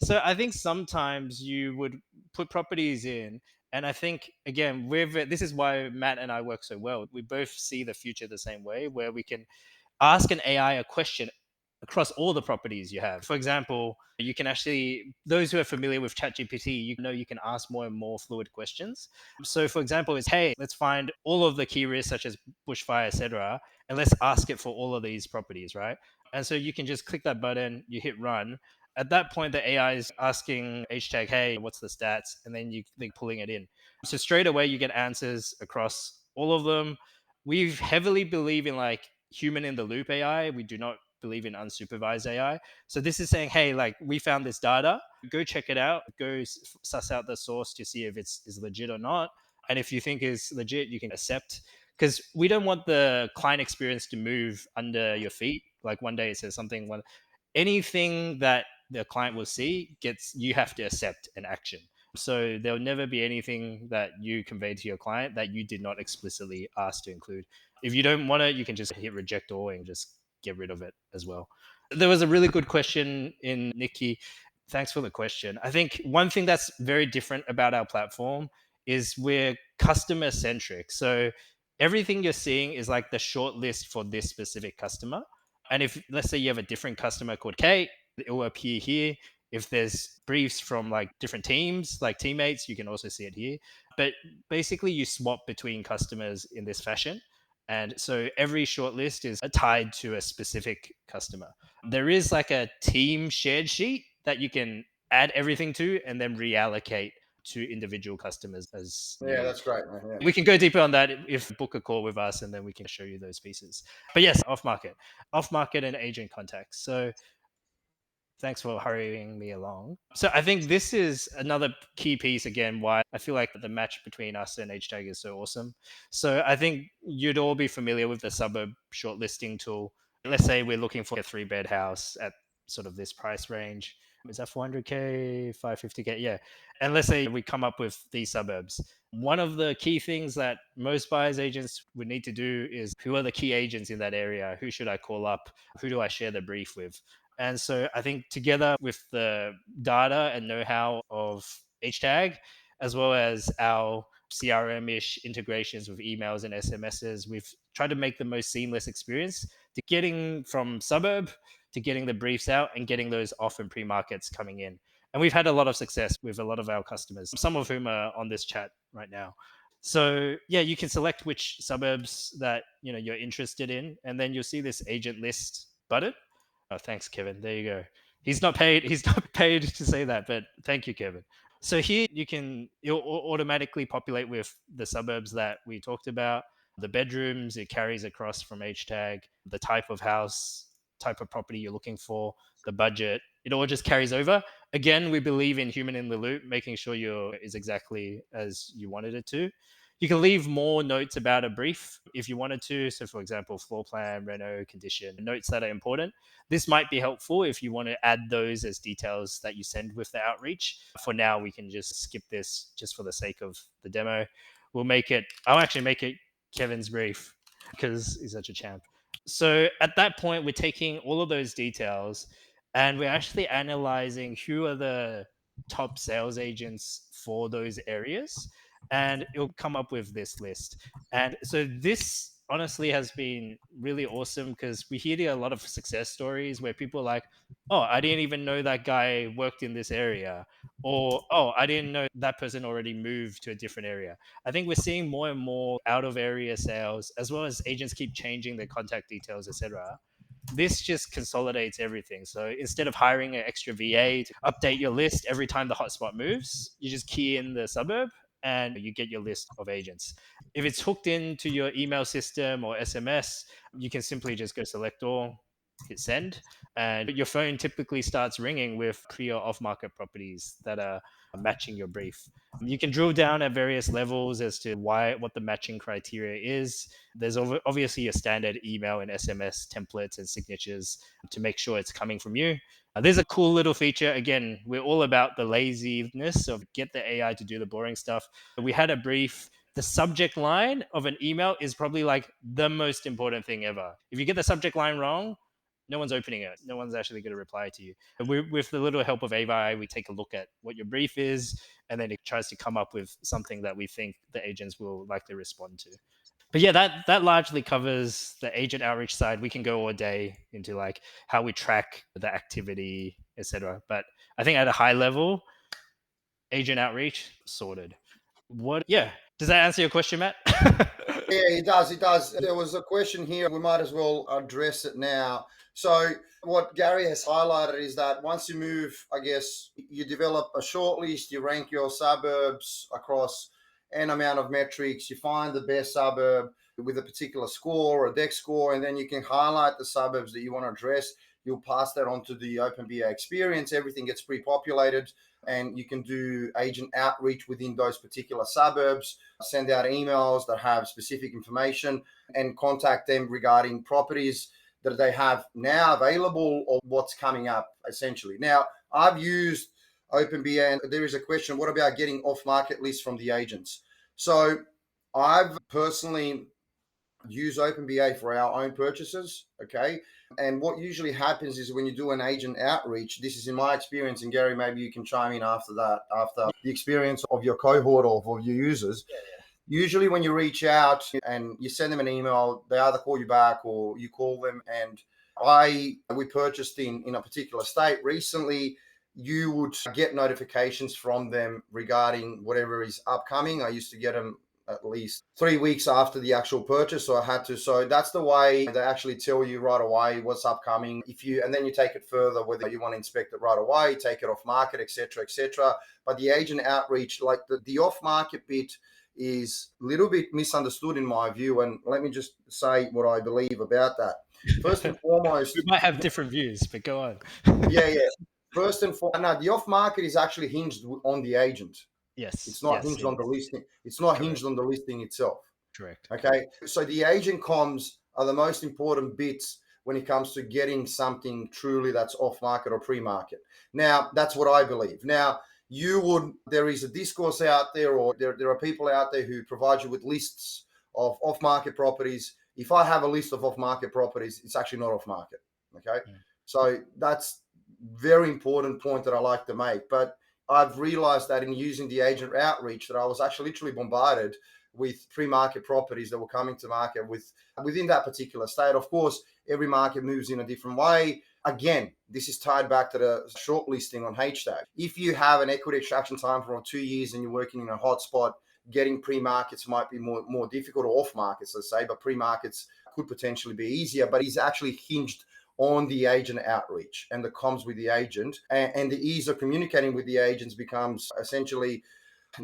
Speaker 2: So I think sometimes you would put properties in, and I think again, this is why Matt and I work so well. We both see the future the same way, where we can ask an AI a question across all the properties you have. For example, you can actually, those who are familiar with ChatGPT, you know you can ask more and more fluid questions. So, for example, it's, hey, let's find all of the key risks such as bushfire, etc., and let's ask it for all of these properties, right? And so you can just click that button, you hit run. At that point, the AI is asking HTAG, hey, what's the stats? And then they're pulling it in. So straight away, you get answers across all of them. We heavily believe in like human in the loop AI. We do not believe in unsupervised AI. So this is saying, hey, like we found this data, go check it out, go suss out the source to see if it's is legit or not. And if you think is legit, you can accept, because we don't want the client experience to move under your feet. Like one day it says something, anything that the client will see you have to accept an action. So there'll never be anything that you convey to your client that you did not explicitly ask to include. If you don't want it, you can just hit reject all and just get rid of it as well. There was a really good question in Nikki. Thanks for the question. I think one thing that's very different about our platform is we're customer centric. So everything you're seeing is like the short list for this specific customer. And if, let's say, you have a different customer called Kate, it will appear here. If there's briefs from like different teams, like teammates, you can also see it here. But basically, you swap between customers in this fashion. And so every shortlist is tied to a specific customer. There is like a team shared sheet that you can add everything to and then reallocate to individual customers as
Speaker 1: Yeah,
Speaker 2: needed.
Speaker 1: that's great, man. Yeah.
Speaker 2: We can go deeper on that if book a call with us, and then we can show you those pieces. But yes, off market and agent contacts. So thanks for hurrying me along. So I think this is another key piece again why I feel like the match between us and HTAG is so awesome. So I think you'd all be familiar with the suburb shortlisting tool. Let's say we're looking for a 3-bed house at sort of this price range. Is that 400K, 550K? Yeah. And let's say we come up with these suburbs. One of the key things that most buyers agents would need to do is, who are the key agents in that area? Who should I call up? Who do I share the brief with? And so I think together with the data and know-how of HTAG, as well as our CRM-ish integrations with emails and SMSs, we've tried to make the most seamless experience to getting from suburb to getting the briefs out and getting those off and pre-markets coming in. And we've had a lot of success with a lot of our customers, some of whom are on this chat right now. So yeah, you can select which suburbs that you're interested in, and then you'll see this agent list button. Oh, thanks, Kevin. There you go. He's not paid. He's not paid to say that, but thank you, Kevin. So here you'll automatically populate with the suburbs that we talked about, the bedrooms. It carries across from HTAG, the type of house, type of property you're looking for, the budget. It all just carries over. Again, we believe in human in the loop, making sure is exactly as you wanted it to. You can leave more notes about a brief if you wanted to. So, for example, floor plan, reno, condition, notes that are important. This might be helpful if you want to add those as details that you send with the outreach. For now, we can just skip this just for the sake of the demo. I'll actually make it Kevin's brief because he's such a champ. So at that point, we're taking all of those details and we're actually analyzing who are the top sales agents for those areas, and it'll come up with this list. And so this honestly has been really awesome because we hear a lot of success stories where people are like, oh, I didn't even know that guy worked in this area, or oh, I didn't know that person already moved to a different area. I think we're seeing more and more out of area sales, as well as agents keep changing their contact details, etc. This just consolidates everything. So instead of hiring an extra VA to update your list every time the hotspot moves, you just key in the suburb and you get your list of agents. If it's hooked into your email system or SMS, you can simply just go select all, hit send, and your phone typically starts ringing with clear off-market properties that are matching your brief. You can drill down at various levels as to what the matching criteria is. There's obviously your standard email and SMS templates and signatures to make sure it's coming from you. There's a cool little feature. Again, we're all about the laziness of get the AI to do the boring stuff. We had a brief. The subject line of an email is probably like the most important thing ever. If you get the subject line wrong, no one's opening it. No one's actually going to reply to you. With the little help of AI, we take a look at what your brief is, and then it tries to come up with something that we think the agents will likely respond to. But yeah, that largely covers the agent outreach side. We can go all day into like how we track the activity, etc. But I think at a high level, agent outreach sorted. Yeah, does that answer your question, Matt?
Speaker 1: Yeah, it does. It does. There was a question here. We might as well address it now. So, what Gary has highlighted is that once you move, I guess, you develop a shortlist, you rank your suburbs across n amount of metrics, you find the best suburb with a particular score or a deck score, and then you can highlight the suburbs that you want to address. You'll pass that on to the Open BA experience. Everything gets pre-populated, and you can do agent outreach within those particular suburbs, send out emails that have specific information, and contact them regarding properties that they have now available or what's coming up, essentially. Now, I've used OpenBA, and there is a question, what about getting off-market lists from the agents? So I've personally used OpenBA for our own purchases, okay? And what usually happens is when you do an agent outreach, this is in my experience, and Gary, maybe you can chime in after that, after the experience of your cohort or of your users. Usually when you reach out and you send them an email, they either call you back or you call them. And we purchased in a particular state recently, you would get notifications from them regarding whatever is upcoming. I used to get them at least 3 weeks after the actual purchase. So I had to, so that's the way they actually tell you right away what's upcoming. And then you take it further, whether you want to inspect it right away, take it off market, etc., etc. But the agent outreach, like the off market bit, is a little bit misunderstood in my view. And let me just say what I believe about that. First and foremost,
Speaker 2: we might have different views, but go on.
Speaker 1: Yeah. First and foremost, now the off market is actually hinged on the agent.
Speaker 2: Yes.
Speaker 1: It's not hinged on the listing. It's not hinged on the listing itself.
Speaker 2: Correct.
Speaker 1: Okay. So the agent comms are the most important bits when it comes to getting something truly that's off market or pre-market. Now, that's what I believe. Now, there is a discourse out there, or there are people out there who provide you with lists of off-market properties. If I have a list of off-market properties, it's actually not off-market. Okay. Yeah. So that's very important point that I like to make. But I've realized that in using the agent outreach that I was actually literally bombarded with pre-market properties that were coming to market within that particular state. Of course, every market moves in a different way. Again, this is tied back to the shortlisting on HTAG. If you have an equity extraction time for 2 years and you're working in a hotspot, getting pre-markets might be more difficult, or off-markets, let's say, but pre-markets could potentially be easier, but it's actually hinged on the agent outreach and the comms with the agent, and the ease of communicating with the agents becomes essentially,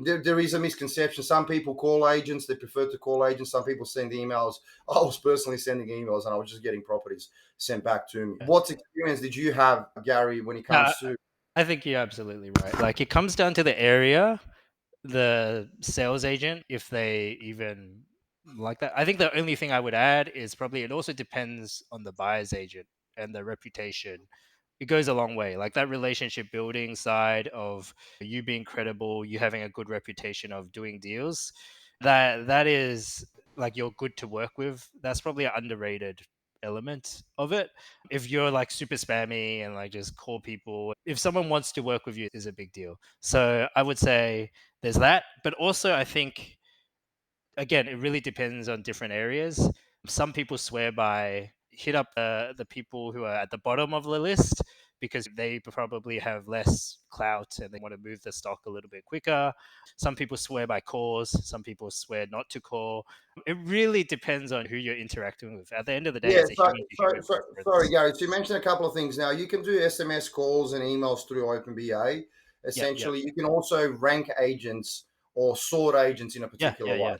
Speaker 1: there is a misconception. Some people call agents, they prefer to call agents. Some people send emails. I was personally sending emails and I was just getting properties sent back to me. What experience did you have, Gary, when it comes to?
Speaker 2: I think you're absolutely right. Like, it comes down to the area, the sales agent, if they even like that. I think the only thing I would add is probably it also depends on the buyer's agent and the reputation. It goes a long way. Like, that relationship building side of you being credible, you having a good reputation of doing deals, that is like, you're good to work with. That's probably an underrated element of it. If you're like super spammy and like just call people, if someone wants to work with you, is a big deal. So I would say there's that. But also, I think, again, it really depends on different areas. Some people swear by hit up the people who are at the bottom of the list because they probably have less clout and they want to move the stock a little bit quicker. Some people swear by calls. Some people swear not to call. It really depends on who you're interacting with. At the end of the day, it's a human preference.
Speaker 1: Sorry, Gary. So you mentioned a couple of things. Now, you can do SMS calls and emails through OpenBA. Essentially, you can also rank agents or sort agents in a
Speaker 2: Yeah,
Speaker 1: particular
Speaker 2: yeah,
Speaker 1: way.
Speaker 2: yeah.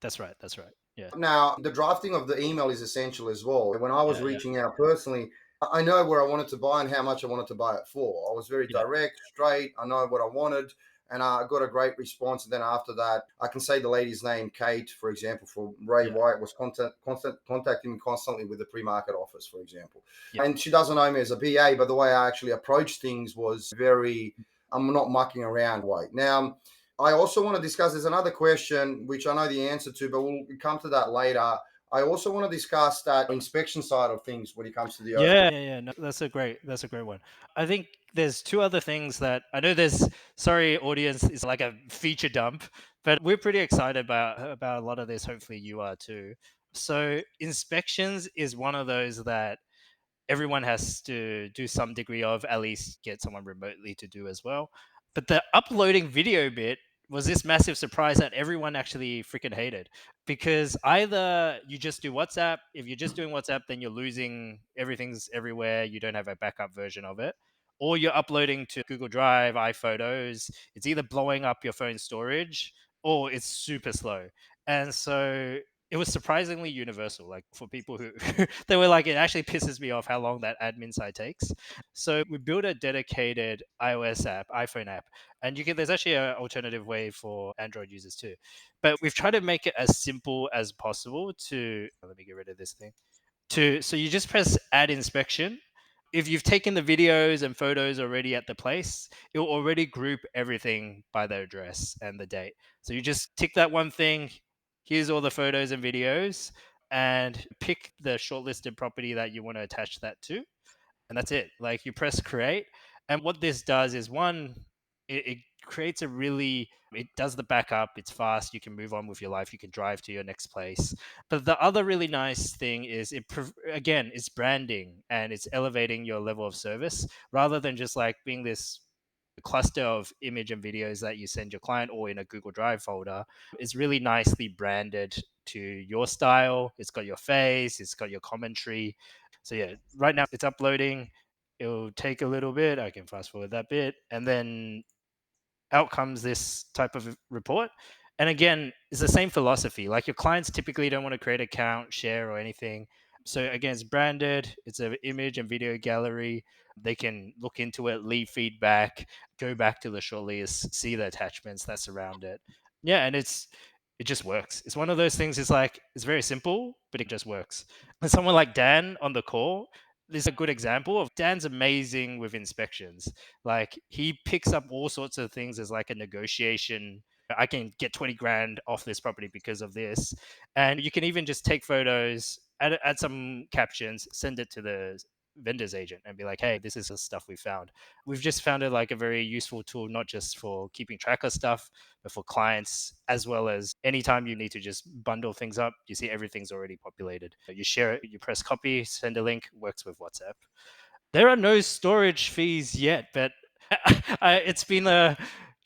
Speaker 2: That's right. That's right. Yeah,
Speaker 1: Now, the drafting of the email is essential as well. When I was
Speaker 2: yeah, yeah,
Speaker 1: reaching out personally, I know where I wanted to buy and how much I wanted to buy it for. I was very
Speaker 2: yeah,
Speaker 1: direct, straight. I know what I wanted, and I got a great response. And then after that, I can say the lady's name, Kate, for example, for Ray
Speaker 2: yeah,
Speaker 1: White, was contacting me constantly with the pre-market office, for example.
Speaker 2: yeah.
Speaker 1: And she doesn't know me as a BA, but the way I actually approached things was very, I'm not mucking around way. Now, I also want to discuss, there's another question which I know the answer to, but we'll come to that later. I also want to discuss that inspection side of things when it comes to the
Speaker 2: Yeah, yeah, yeah. No, that's a great one. I think there's two other things that I know there's sorry audience is like a feature dump, but we're pretty excited about a lot of this. Hopefully you are too. So inspections is one of those that everyone has to do some degree of, at least get someone remotely to do as well. But the uploading video bit was this massive surprise that everyone actually freaking hated, because either you just do WhatsApp. If you're just doing WhatsApp, then you're losing everything's everywhere. You don't have a backup version of it. Or you're uploading to Google Drive, iPhotos. It's either blowing up your phone storage or it's super slow. And so it was surprisingly universal. Like for people who they were like, it actually pisses me off how long that admin side takes. So we built a dedicated iOS app, iPhone app, and you can. There's actually an alternative way for Android users too, but we've tried to make it as simple as possible. To let me get rid of this thing. To so you just press add inspection. If you've taken the videos and photos already at the place, it will already group everything by the address and the date. So you just tick that one thing. Here's all the photos and videos, and pick the shortlisted property that you want to attach that to, and that's it. Like you press create, and what this does is one, it creates a really, it does the backup. It's fast. You can move on with your life. You can drive to your next place. But the other really nice thing is again, it's branding and it's elevating your level of service rather than just like being this cluster of image and videos that you send your client or in a Google Drive folder. Is really nicely branded to your style. It's got your face, it's got your commentary. So yeah, right now it's uploading. It'll take a little bit. I can fast forward that bit. And then out comes this type of report. And again, it's the same philosophy. Like your clients typically don't want to create an account, share, or anything. So again, it's branded. It's an image and video gallery. They can look into it, leave feedback, go back to the shortlist, see the attachments that surround it. Yeah, and it just works. It's one of those things. It's like it's very simple, but it just works. And someone like Dan on the call, this is a good example of Dan's amazing with inspections. Like he picks up all sorts of things as like a negotiation. I can get 20 grand off this property because of this. And you can even just take photos, add some captions, send it to the vendor's agent and be like, hey, this is the stuff we found. We've just found it like a very useful tool, not just for keeping track of stuff, but for clients, as well as anytime you need to just bundle things up, you see everything's already populated. You share it, you press copy, send a link, works with WhatsApp. There are no storage fees yet, but it's been a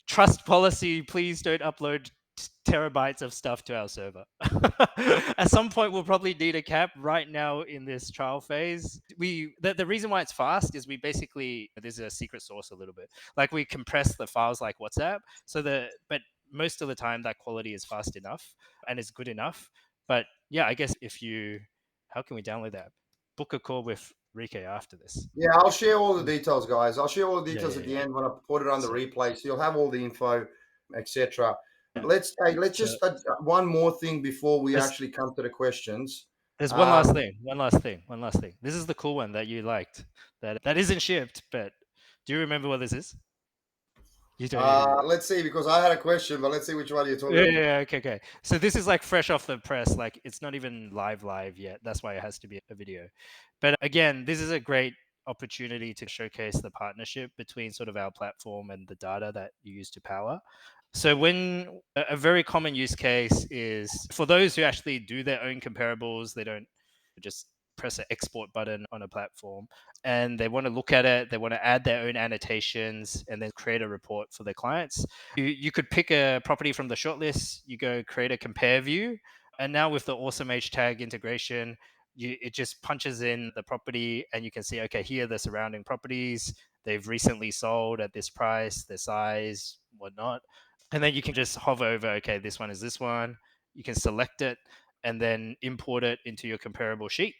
Speaker 2: trust policy. Please don't upload terabytes of stuff to our server. At some point, we'll probably need a cap. Right now, in this trial phase, the reason why it's fast is we basically, this is a secret sauce a little bit. Like we compress the files like WhatsApp, but most of the time that quality is fast enough and it's good enough. But yeah, I guess how can we download that? Book a call with Rike after this.
Speaker 1: Yeah, I'll share all the details, guys. I'll share all the
Speaker 2: Yeah,
Speaker 1: details
Speaker 2: yeah,
Speaker 1: at the
Speaker 2: yeah.
Speaker 1: end when I put it on the
Speaker 2: So,
Speaker 1: replay, so you'll have all the info, etc.
Speaker 2: yeah.
Speaker 1: Let's
Speaker 2: So
Speaker 1: just one more thing before we
Speaker 2: there's
Speaker 1: actually come to the questions.
Speaker 2: there's one last
Speaker 1: Um,
Speaker 2: thing. One last thing. One last thing. This is the cool one that you liked. That isn't shipped, but do you remember what this is? You don't.
Speaker 1: let's see, because I had a question, but let's see which one you're talking
Speaker 2: Yeah,
Speaker 1: about.
Speaker 2: yeah, yeah, okay, okay. So this is like fresh off the press. Like it's not even live yet. That's why it has to be a video. But again, this is a great opportunity to showcase the partnership between sort of our platform and the data that you use to power. So when a very common use case is for those who actually do their own comparables, they don't just press an export button on a platform and they want to look at it, they want to add their own annotations and then create a report for their clients. You could pick a property from the shortlist, you go create a compare view, and now with the awesome HTAG integration, it just punches in the property and you can see, okay, here are the surrounding properties. They've recently sold at this price, their size, whatnot. And then you can just hover over, okay, this one is this one. You can select it and then import it into your comparable sheet.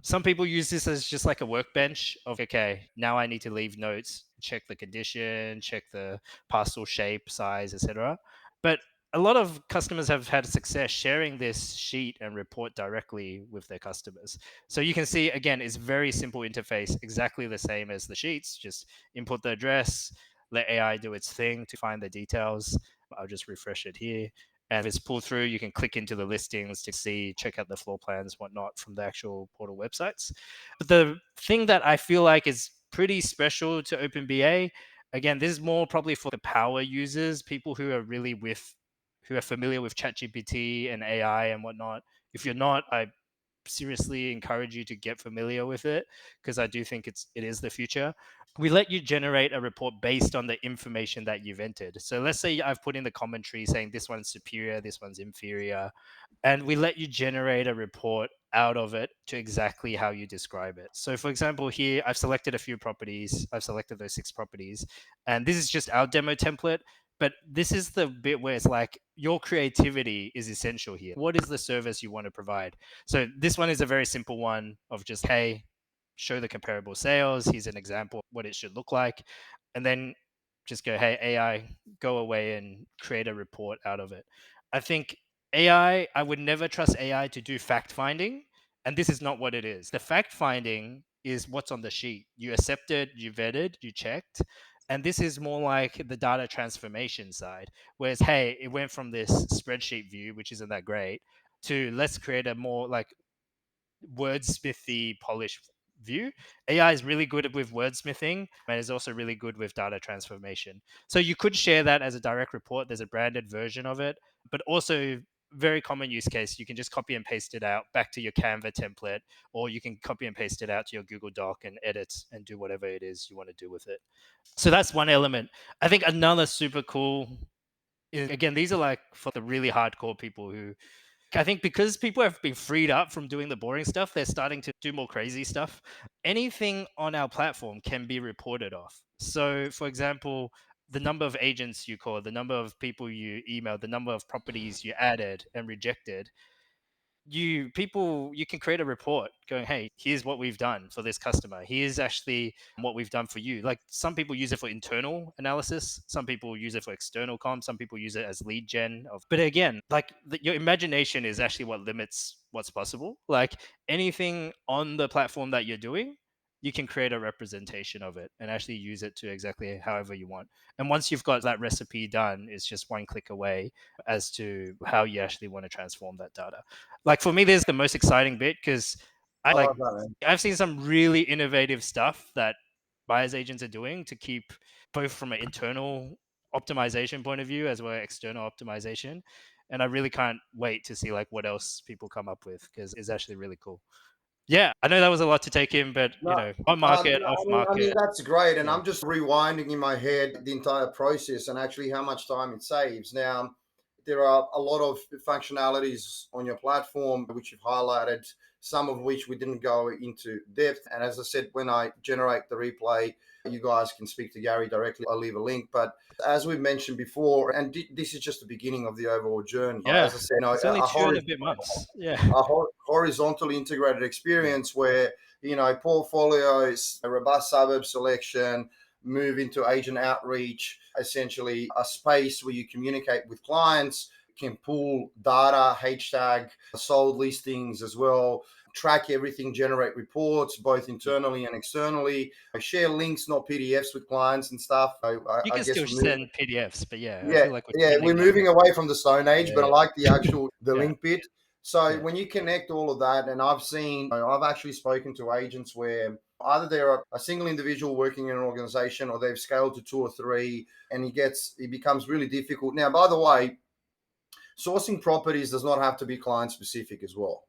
Speaker 2: Some people use this as just like a workbench of, okay, now I need to leave notes, check the condition, check the parcel shape, size, etc. But a lot of customers have had success sharing this sheet and report directly with their customers. So you can see, again, it's very simple interface, exactly the same as the sheets. Just input the address, let AI do its thing to find the details. I'll just refresh it here. And if it's pulled through, you can click into the listings to see, check out the floor plans, whatnot from the actual portal websites. But the thing that I feel like is pretty special to OpenBA, again, this is more probably for the power users, people who are really who are familiar with ChatGPT and AI and whatnot. If you're not, I seriously encourage you to get familiar with it because I do think it is the future. We let you generate a report based on the information that you've entered. So let's say I've put in the commentary saying this one's superior, this one's inferior, and we let you generate a report out of it to exactly how you describe it. So for example, here I've selected a few properties. I've selected those 6 properties, and this is just our demo template. But this is the bit where it's like your creativity is essential here. What is the service you want to provide? So this one is a very simple one of just, hey, show the comparable sales. Here's an example of what it should look like. And then just go, hey, AI, go away and create a report out of it. I think I would never trust AI to do fact finding. And this is not what it is. The fact finding is what's on the sheet. You accepted, you vetted, you checked. And this is more like the data transformation side. Whereas, hey, it went from this spreadsheet view, which isn't that great, to let's create a more like wordsmithy polished view. AI is really good with wordsmithing and is also really good with data transformation. So you could share that as a direct report. There's a branded version of it, but also very common use case. You can just copy and paste it out back to your Canva template, or you can copy and paste it out to your Google Doc and edit and do whatever it is you want to do with it. So that's one element. I think another super cool is, again, these are like for the really hardcore people who I think because people have been freed up from doing the boring stuff, they're starting to do more crazy stuff. Anything on our platform can be reported off. So, for example, the number of agents you called, the number of people you emailed, the number of properties you added and rejected, you can create a report going, hey, here's what we've done for this customer, here's actually what we've done for you. Like some people use it for internal analysis, some people use it for external comms, some people use it as lead gen of, but again, like your imagination is actually what limits what's possible. Like anything on the platform that you're doing, you can create a representation of it and actually use it to exactly however you want. And once you've got that recipe done, it's just one click away as to how you actually want to transform that data. Like for me, there's the most exciting bit because
Speaker 1: I love that, man.
Speaker 2: I've seen some really innovative stuff that buyers agents are doing to keep both from an internal optimization point of view as well as external optimization. And I really can't wait to see like what else people come up with because it's actually really cool. Yeah, I know that was a lot to take in, but
Speaker 1: No,
Speaker 2: on market,
Speaker 1: no,
Speaker 2: off
Speaker 1: I mean
Speaker 2: market.
Speaker 1: that's great, and
Speaker 2: Yeah.
Speaker 1: I'm just rewinding in my head the entire process and actually how much time it saves. Now, there are a lot of functionalities on your platform which you've highlighted, some of which we didn't go into depth. And as I said, when I generate the replay, you guys can speak to Gary directly. I'll leave a link. But as we mentioned before, and this is just the beginning of the overall journey.
Speaker 2: Yeah.
Speaker 1: As I said,
Speaker 2: It's only 2.5 months. Yeah.
Speaker 1: a horizontally integrated experience where portfolios, a robust suburb selection, move into agent outreach, essentially a space where you communicate with clients, can pull data, HTAG, sold listings as well, track everything, generate reports both internally and externally, share links, not PDFs with clients and stuff.
Speaker 2: You
Speaker 1: I
Speaker 2: can
Speaker 1: guess
Speaker 2: still
Speaker 1: we're moving.
Speaker 2: send PDFs, but yeah, I
Speaker 1: Yeah,
Speaker 2: feel like we're
Speaker 1: yeah, we're
Speaker 2: trending that
Speaker 1: moving
Speaker 2: way.
Speaker 1: away from the Stone Age, but I
Speaker 2: Yeah.
Speaker 1: like the
Speaker 2: Yeah.
Speaker 1: link bit. So
Speaker 2: Yeah.
Speaker 1: when you connect all of that, and I've actually spoken to agents where either they're a single individual working in an organization or they've scaled to 2 or 3, and it becomes really difficult. Now, by the way, sourcing properties does not have to be client specific as well,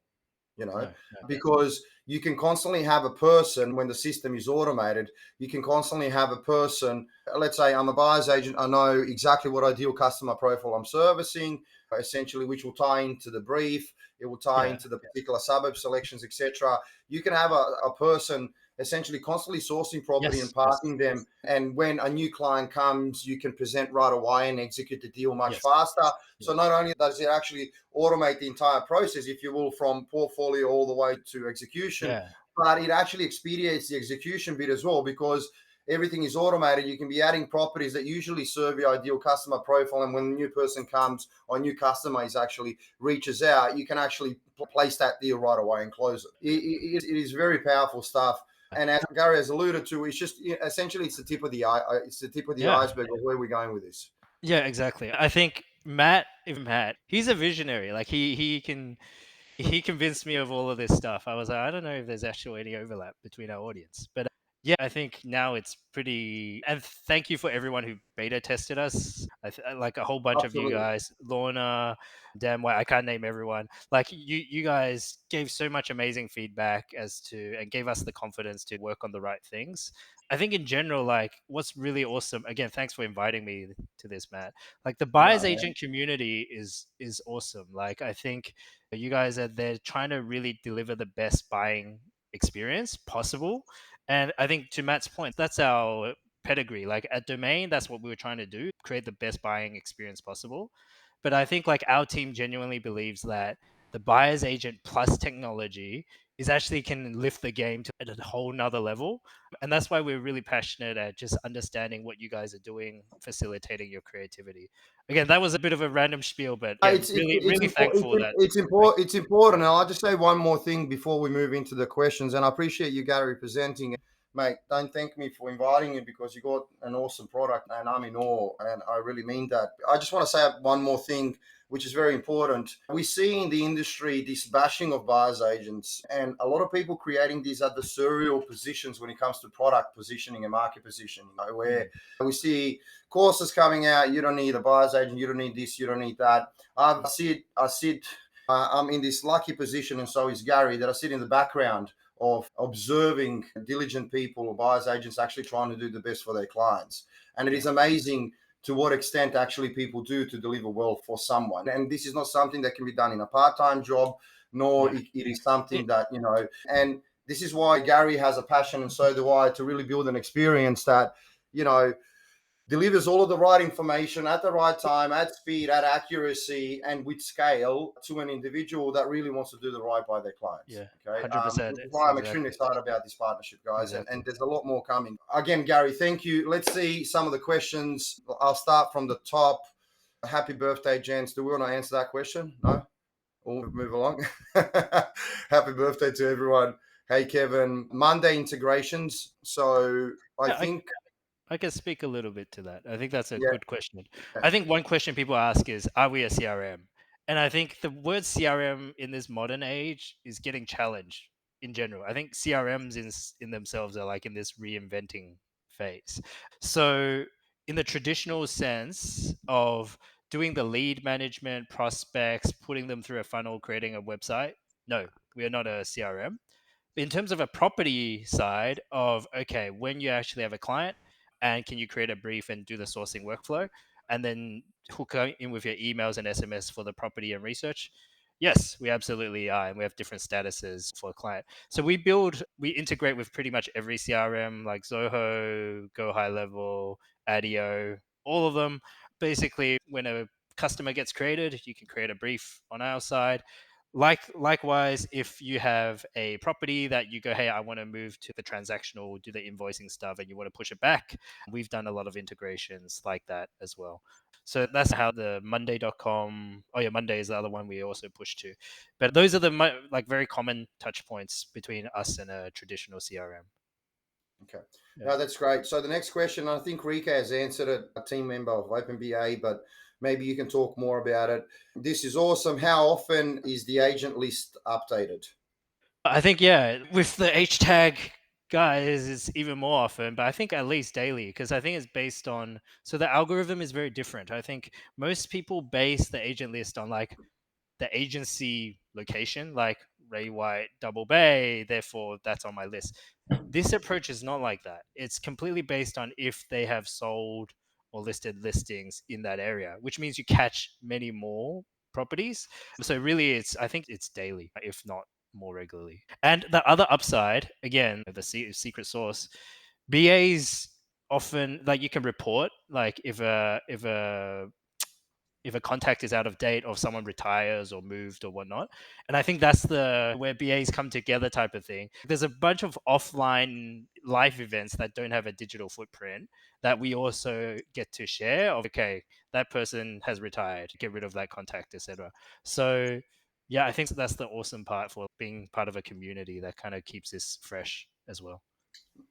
Speaker 2: No. No.
Speaker 1: because you can constantly have a person when the system is automated. You can constantly have a person. Let's say I'm a buyer's agent. I know exactly what ideal customer profile I'm servicing, essentially, which will tie into the brief. It will tie
Speaker 2: Yeah.
Speaker 1: into the particular suburb selections, etc. You can have a person essentially constantly sourcing property and
Speaker 2: Yes. Yes.
Speaker 1: parking them. And when a new client comes, you can present right away and execute the deal much
Speaker 2: Yes.
Speaker 1: faster.
Speaker 2: Yeah.
Speaker 1: So not only does it actually automate the entire process, if you will, from portfolio all the way to execution,
Speaker 2: Yeah.
Speaker 1: but it actually expedites the execution bit as well, because everything is automated. You can be adding properties that usually serve your ideal customer profile. And when a new person comes or a new customer is actually reaches out, you can actually place that deal right away and close it. It is very powerful stuff. And as Gary has alluded to, it's just essentially it's the tip of the eye. It's the tip of the
Speaker 2: Yeah.
Speaker 1: iceberg of where we're going with this.
Speaker 2: Yeah, exactly. I think Matt, he's a visionary. Like he convinced me of all of this stuff. I was like, I don't know if there's actually any overlap between our audience, but yeah, I think now it's pretty. And thank you for everyone who beta tested us. Like a whole bunch of you
Speaker 1: Absolutely.
Speaker 2: guys, Lorna, Dan White. I can't name everyone. Like you guys gave so much amazing feedback as to and gave us the confidence to work on the right things. I think in general, like what's really awesome. Again, thanks for inviting me to this, Matt. Like the buyer's
Speaker 1: No, man.
Speaker 2: agent community is awesome. Like I think you guys are there trying to really deliver the best buying experience possible. And I think to Matt's point, that's our pedigree. Like at Domain, that's what we were trying to do, create the best buying experience possible. But I think like our team genuinely believes that the buyer's agent plus technology is actually can lift the game to a whole nother level. And that's why we're really passionate at just understanding what you guys are doing, facilitating your creativity. Again, that was a bit of a random spiel, but yeah, really thankful that.
Speaker 1: It's important. And I'll just say one more thing before we move into the questions. And I appreciate you, Gary, presenting. Mate, don't thank me for inviting you, because you got an awesome product and I'm in awe, and I really mean that. I just want to say one more thing, which is very important. We see in the industry this bashing of buyers agents, and a lot of people creating these adversarial positions when it comes to product positioning and market positioning, where we see courses coming out. You don't need a buyer's agent. You don't need this. You don't need that. I sit. I'm in this lucky position, and so is Gary, that I sit in the background of observing diligent people or buyers agents actually trying to do the best for their clients. And it is amazing to what extent actually people do to deliver well for someone. And this is not something that can be done in a part-time job, nor it is something that, and this is why Gary has a passion, and so do I, to really build an experience that, delivers all of the right information at the right time, at speed, at accuracy, and with scale to an individual that really wants to do the right by their clients.
Speaker 2: Yeah,
Speaker 1: Okay,
Speaker 2: 100%.
Speaker 1: which is why I'm extremely excited about this partnership, guys.
Speaker 2: Exactly.
Speaker 1: And there's a lot more coming. Again, Gary, thank you. Let's see some of the questions. I'll start from the top. Happy birthday, gents. Do we want to answer that question? No? We'll move along. Happy birthday to everyone. Hey, Kevin. Monday integrations. So I think
Speaker 2: I can speak a little bit to that. I think that's a
Speaker 1: Yeah.
Speaker 2: good question. I think one question people ask is, are we a CRM? And I think the word CRM in this modern age is getting challenged in general. I think CRMs in themselves are like in this reinventing phase. So in the traditional sense of doing the lead management, prospects, putting them through a funnel, creating a website, no, we are not a CRM. In terms of a property side of, okay, when you actually have a client, and can you create a brief and do the sourcing workflow and then hook in with your emails and SMS for the property and research? Yes, we absolutely are. And we have different statuses for a client. So we integrate with pretty much every CRM like Zoho, Go High Level, Adio, all of them. Basically, when a customer gets created, you can create a brief on our side. Likewise, if you have a property that you go, hey, I want to move to the transactional, do the invoicing stuff, and you want to push it back, we've done a lot of integrations like that as well. So that's how the Monday.com. Oh yeah, Monday is the other one we also push to. But those are the like very common touch points between us and a traditional CRM.
Speaker 1: Okay. No, that's great. So the next question, I think Rika has answered it, a team member of Open BA, but maybe you can talk more about it. This is awesome. How often is the agent list updated?
Speaker 2: I think, yeah, with the HTAG guys, it's even more often, but I think at least daily, because I think it's based on, so the algorithm is very different. I think most people base the agent list on like the agency location, like Ray White, Double Bay, therefore that's on my list. This approach is not like that. It's completely based on if they have sold or listed listings in that area, which means you catch many more properties. So really I think it's daily, if not more regularly. And the other upside, again, the secret sauce, BAs often, like, you can report, like, if a contact is out of date or if someone retires or moved or whatnot. And I think that's the where BAs come together type of thing. There's a bunch of offline live events that don't have a digital footprint that we also get to share of, okay, that person has retired, get rid of that contact, etc. So yeah, I think that's the awesome part for being part of a community that kind of keeps this fresh as well.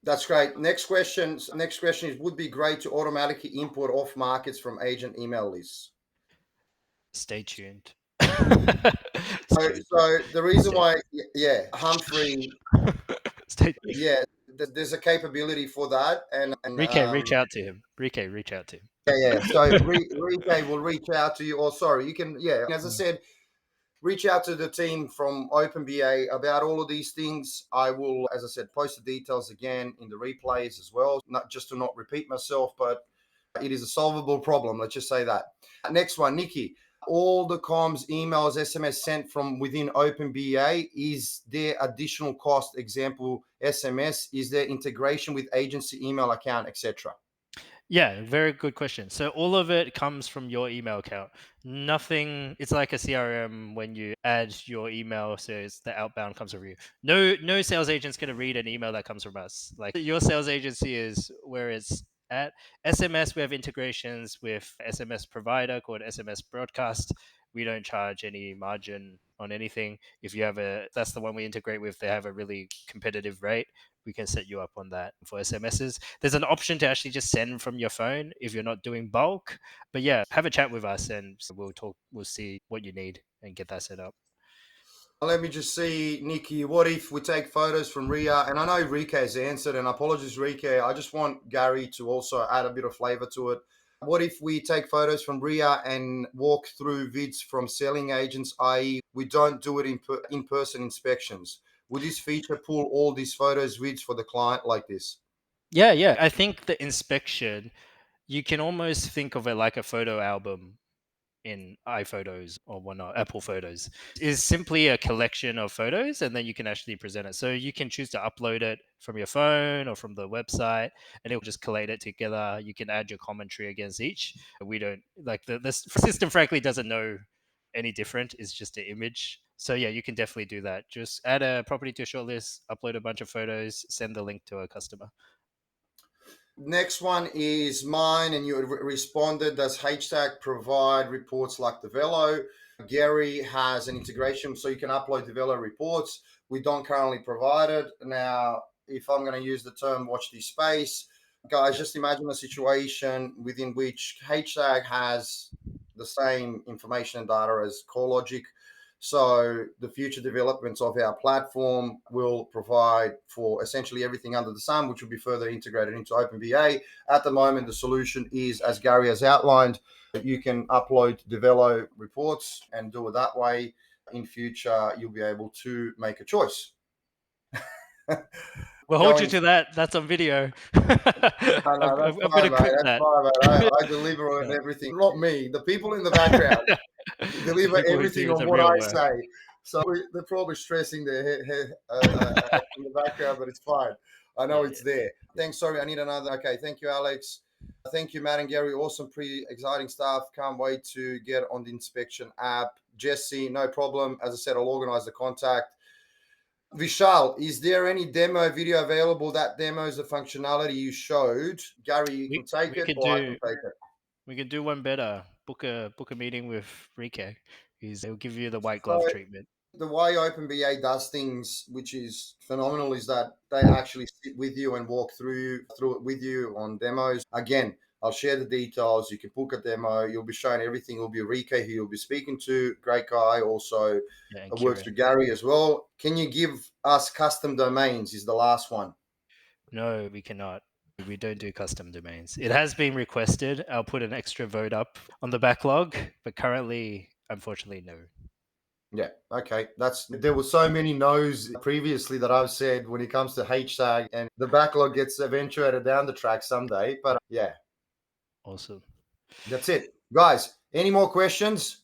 Speaker 1: That's great. Next question is, would be great to automatically import off markets from agent email lists.
Speaker 2: Stay tuned.
Speaker 1: So the reason why, Humphrey, there's a capability for that, and
Speaker 2: Rike, reach out to him. Rike, reach out to him.
Speaker 1: So Rike will reach out to you. Or sorry, you can. As I said, reach out to the team from Open BA about all of these things. I will, as I said, post the details again in the replays as well. Not just to not repeat myself, but it is a solvable problem. Let's just say that. Next one, Nikki. All the comms, emails, SMS sent from within Open BA, is there additional cost? Example, SMS, is there integration with agency email account, etc.?
Speaker 2: Yeah, very good question. So all of it comes from your email account. Nothing. It's like a CRM when you add your email, so it's the outbound comes from you. No sales agent's gonna read an email that comes from us. Like, your sales agency is where it's at. SMS, we have integrations with SMS provider called SMS Broadcast. We don't charge any margin on anything. If you have that's the one we integrate with. They have a really competitive rate. We can set you up on that for SMSs. There's an option to actually just send from your phone if you're not doing bulk. But yeah, have a chat with us and we'll talk. We'll see what you need and get that set up.
Speaker 1: Let me just see, Nikki, what if we take photos from Ria? And I know Rike has answered, and apologies, Rike. I just want Gary to also add a bit of flavor to it. What if we take photos from Ria and walk through vids from selling agents, i.e. we don't do it in person inspections? Would this feature pull all these photos, vids for the client like this?
Speaker 2: Yeah. I think the inspection, you can almost think of it like a photo album in iPhotos or whatnot, Apple Photos, is simply a collection of photos, and then you can actually present it. So you can choose to upload it from your phone or from the website, and it will just collate it together. You can add your commentary against each. We don't, like, the system frankly doesn't know any different. It's just an image. So yeah, you can definitely do that. Just add a property to a shortlist, upload a bunch of photos, send the link to a customer.
Speaker 1: Next one is mine, and you responded. Does HTAG provide reports like the Velo? Gary has an integration, so you can upload the Velo reports. We don't currently provide it. Now, if I'm going to use the term watch this space, guys, just imagine a situation within which HTAG has the same information and data as CoreLogic. So the future developments of our platform will provide for essentially everything under the sun, which will be further integrated into OpenBA. At the moment, the solution is, as Gary has outlined, that you can upload Develo reports and do it that way. In future, you'll be able to make a choice.
Speaker 2: We'll hold you to that. That's on video.
Speaker 1: I'm going to clip that. I deliver on everything. Not me. The people in the background deliver everything on what I say. So they're probably stressing their head in the background, but it's fine. I know it's there. Thanks. Sorry, I need another. Okay. Thank you, Alex. Thank you, Matt and Gary. Awesome, pretty exciting stuff. Can't wait to get on the inspection app. Jesse, no problem. As I said, I'll organize the contact. Vishal, is there any demo video available that demos the functionality you showed? Gary, you can take it, or I can take it.
Speaker 2: We can do one better. Book a meeting with Rike. He'll give you the white glove treatment.
Speaker 1: The way OpenBA does things, which is phenomenal, is that they actually sit with you and walk through it with you on demos. Again, I'll share the details. You can book a demo. You'll be shown everything. It'll be Rike who you'll be speaking to. Great guy. Also works with Gary as well. Can you give us custom domains is the last one.
Speaker 2: No, we cannot. We don't do custom domains. It has been requested. I'll put an extra vote up on the backlog, but currently, unfortunately, no.
Speaker 1: Yeah, okay. There were so many no's previously that I've said when it comes to HTAG, and the backlog gets eventuated down the track someday. But yeah.
Speaker 2: Awesome.
Speaker 1: That's it. Guys, any more questions?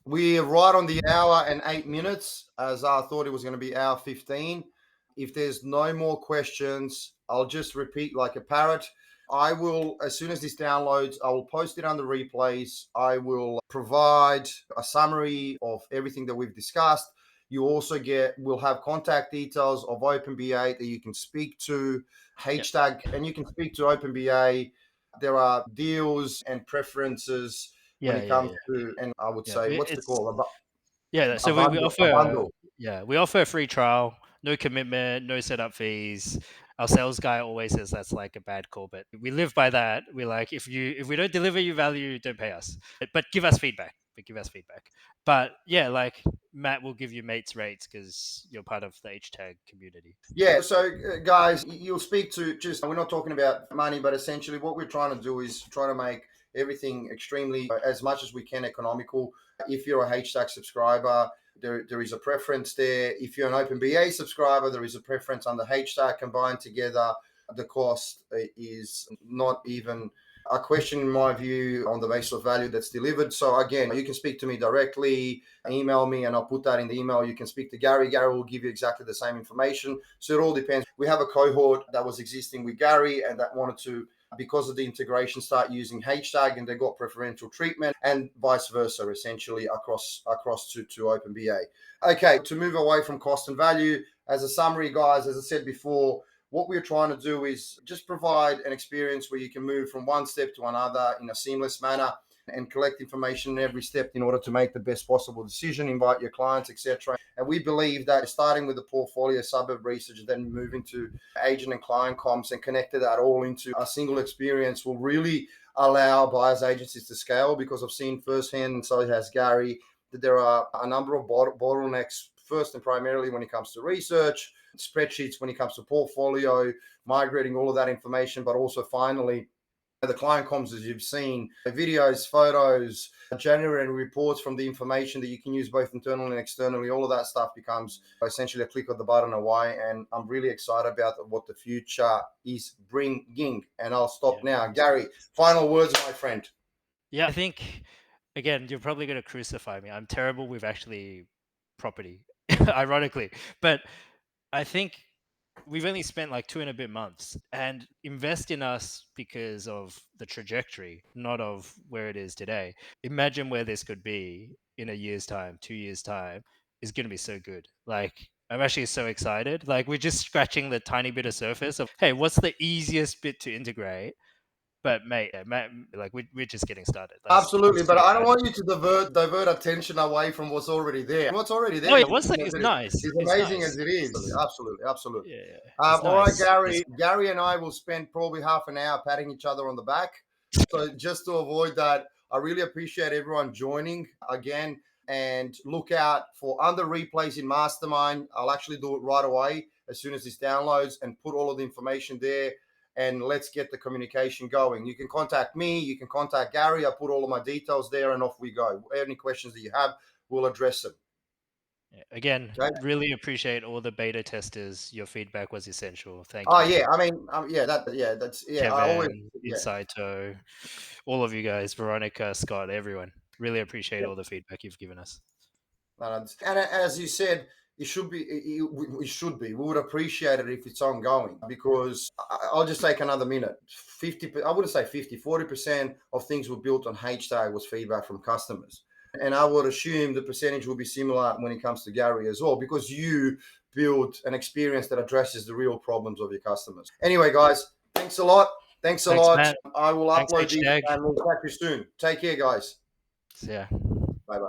Speaker 1: We're right on the hour and 8 minutes, as I thought it was going to be hour 15. If there's no more questions, I'll just repeat like a parrot. I will, as soon as this downloads, I will post it on the replays. I will provide a summary of everything that we've discussed. You also will have contact details of OpenBA that you can speak to, HTAG, and you can speak to OpenBA. There are deals and preferences when it comes to, and I would say, what's the call?
Speaker 2: So we
Speaker 1: A
Speaker 2: offer
Speaker 1: bundle.
Speaker 2: we offer a free trial, no commitment, no setup fees. Our sales guy always says that's like a bad call, but we live by that. We're like, if we don't deliver you value, don't pay us. But give us feedback. But yeah, like Matt will give you mates rates because you're part of the HTAG community.
Speaker 1: Yeah, so guys, you'll speak to, just, we're not talking about money, but essentially what we're trying to do is try to make everything extremely, as much as we can, economical. If you're a HTAG subscriber, there is a preference there. If you're an OpenBA subscriber, there is a preference on the HTAG combined together. The cost is not even a question, in my view, on the basis of value that's delivered. So again, you can speak to me directly, email me, and I'll put that in the email. You can speak to Gary. Gary will give you exactly the same information. So it all depends. We have a cohort that was existing with Gary and that wanted to, because of the integration, start using HTAG, and they got preferential treatment, and vice versa, essentially across to OpenBA. Okay, to move away from cost and value, as a summary, guys, as I said before, what we're trying to do is just provide an experience where you can move from one step to another in a seamless manner and collect information in every step in order to make the best possible decision, invite your clients, etc. And we believe that starting with the portfolio suburb research, then moving to agent and client comms and connected that all into a single experience will really allow buyers agencies to scale, because I've seen firsthand, and so has Gary, that there are a number of bottlenecks, first and primarily when it comes to research, spreadsheets when it comes to portfolio, migrating all of that information, but also finally the client comms, as you've seen, videos, photos, generating reports from the information that you can use both internally and externally. All of that stuff becomes essentially a click of the button away, and I'm really excited about what the future is bringing. And I'll stop now. Gary, final words, my friend.
Speaker 2: Yeah, I think, again, you're probably going to crucify me. I'm terrible with actually property, ironically. But I think we've only spent like 2 and a bit months, and invest in us because of the trajectory, not of where it is today. Imagine where this could be in a year's time, 2 years' time, is going to be so good. Like, I'm actually so excited. Like, we're just scratching the tiny bit of surface of, hey, what's the easiest bit to integrate? But mate, like we're just getting started.
Speaker 1: Absolutely, but I don't want you to divert attention away from what's already there. What's already there?
Speaker 2: Oh yeah, what's like is nice.
Speaker 1: It's amazing as it is. Absolutely.
Speaker 2: Yeah.
Speaker 1: All right, Gary and I will spend probably half an hour patting each other on the back. So just to avoid that, I really appreciate everyone joining again, and look out for under replays in Mastermind. I'll actually do it right away as soon as this downloads and put all of the information there. And let's get the communication going. You can contact me. You can contact Gary. I put all of my details there, and off we go. Any questions that you have, we'll address them.
Speaker 2: Again, really appreciate all the beta testers. Your feedback was essential. Thank you.
Speaker 1: Oh yeah, I mean, that's
Speaker 2: Kevin,
Speaker 1: I always,
Speaker 2: Insaito, all of you guys, Veronica, Scott, everyone. Really appreciate all the feedback you've given us.
Speaker 1: And as you said, it should be. We would appreciate it if it's ongoing, because I'll just take another minute. 50, I wouldn't say 50, 40% of things were built on HTAG was feedback from customers. And I would assume the percentage will be similar when it comes to Gary as well, because you build an experience that addresses the real problems of your customers. Anyway, guys, thanks a lot. Thanks a lot. Matt. I will upload these and we'll catch you soon. Take care, guys.
Speaker 2: Yeah.
Speaker 1: Bye-bye.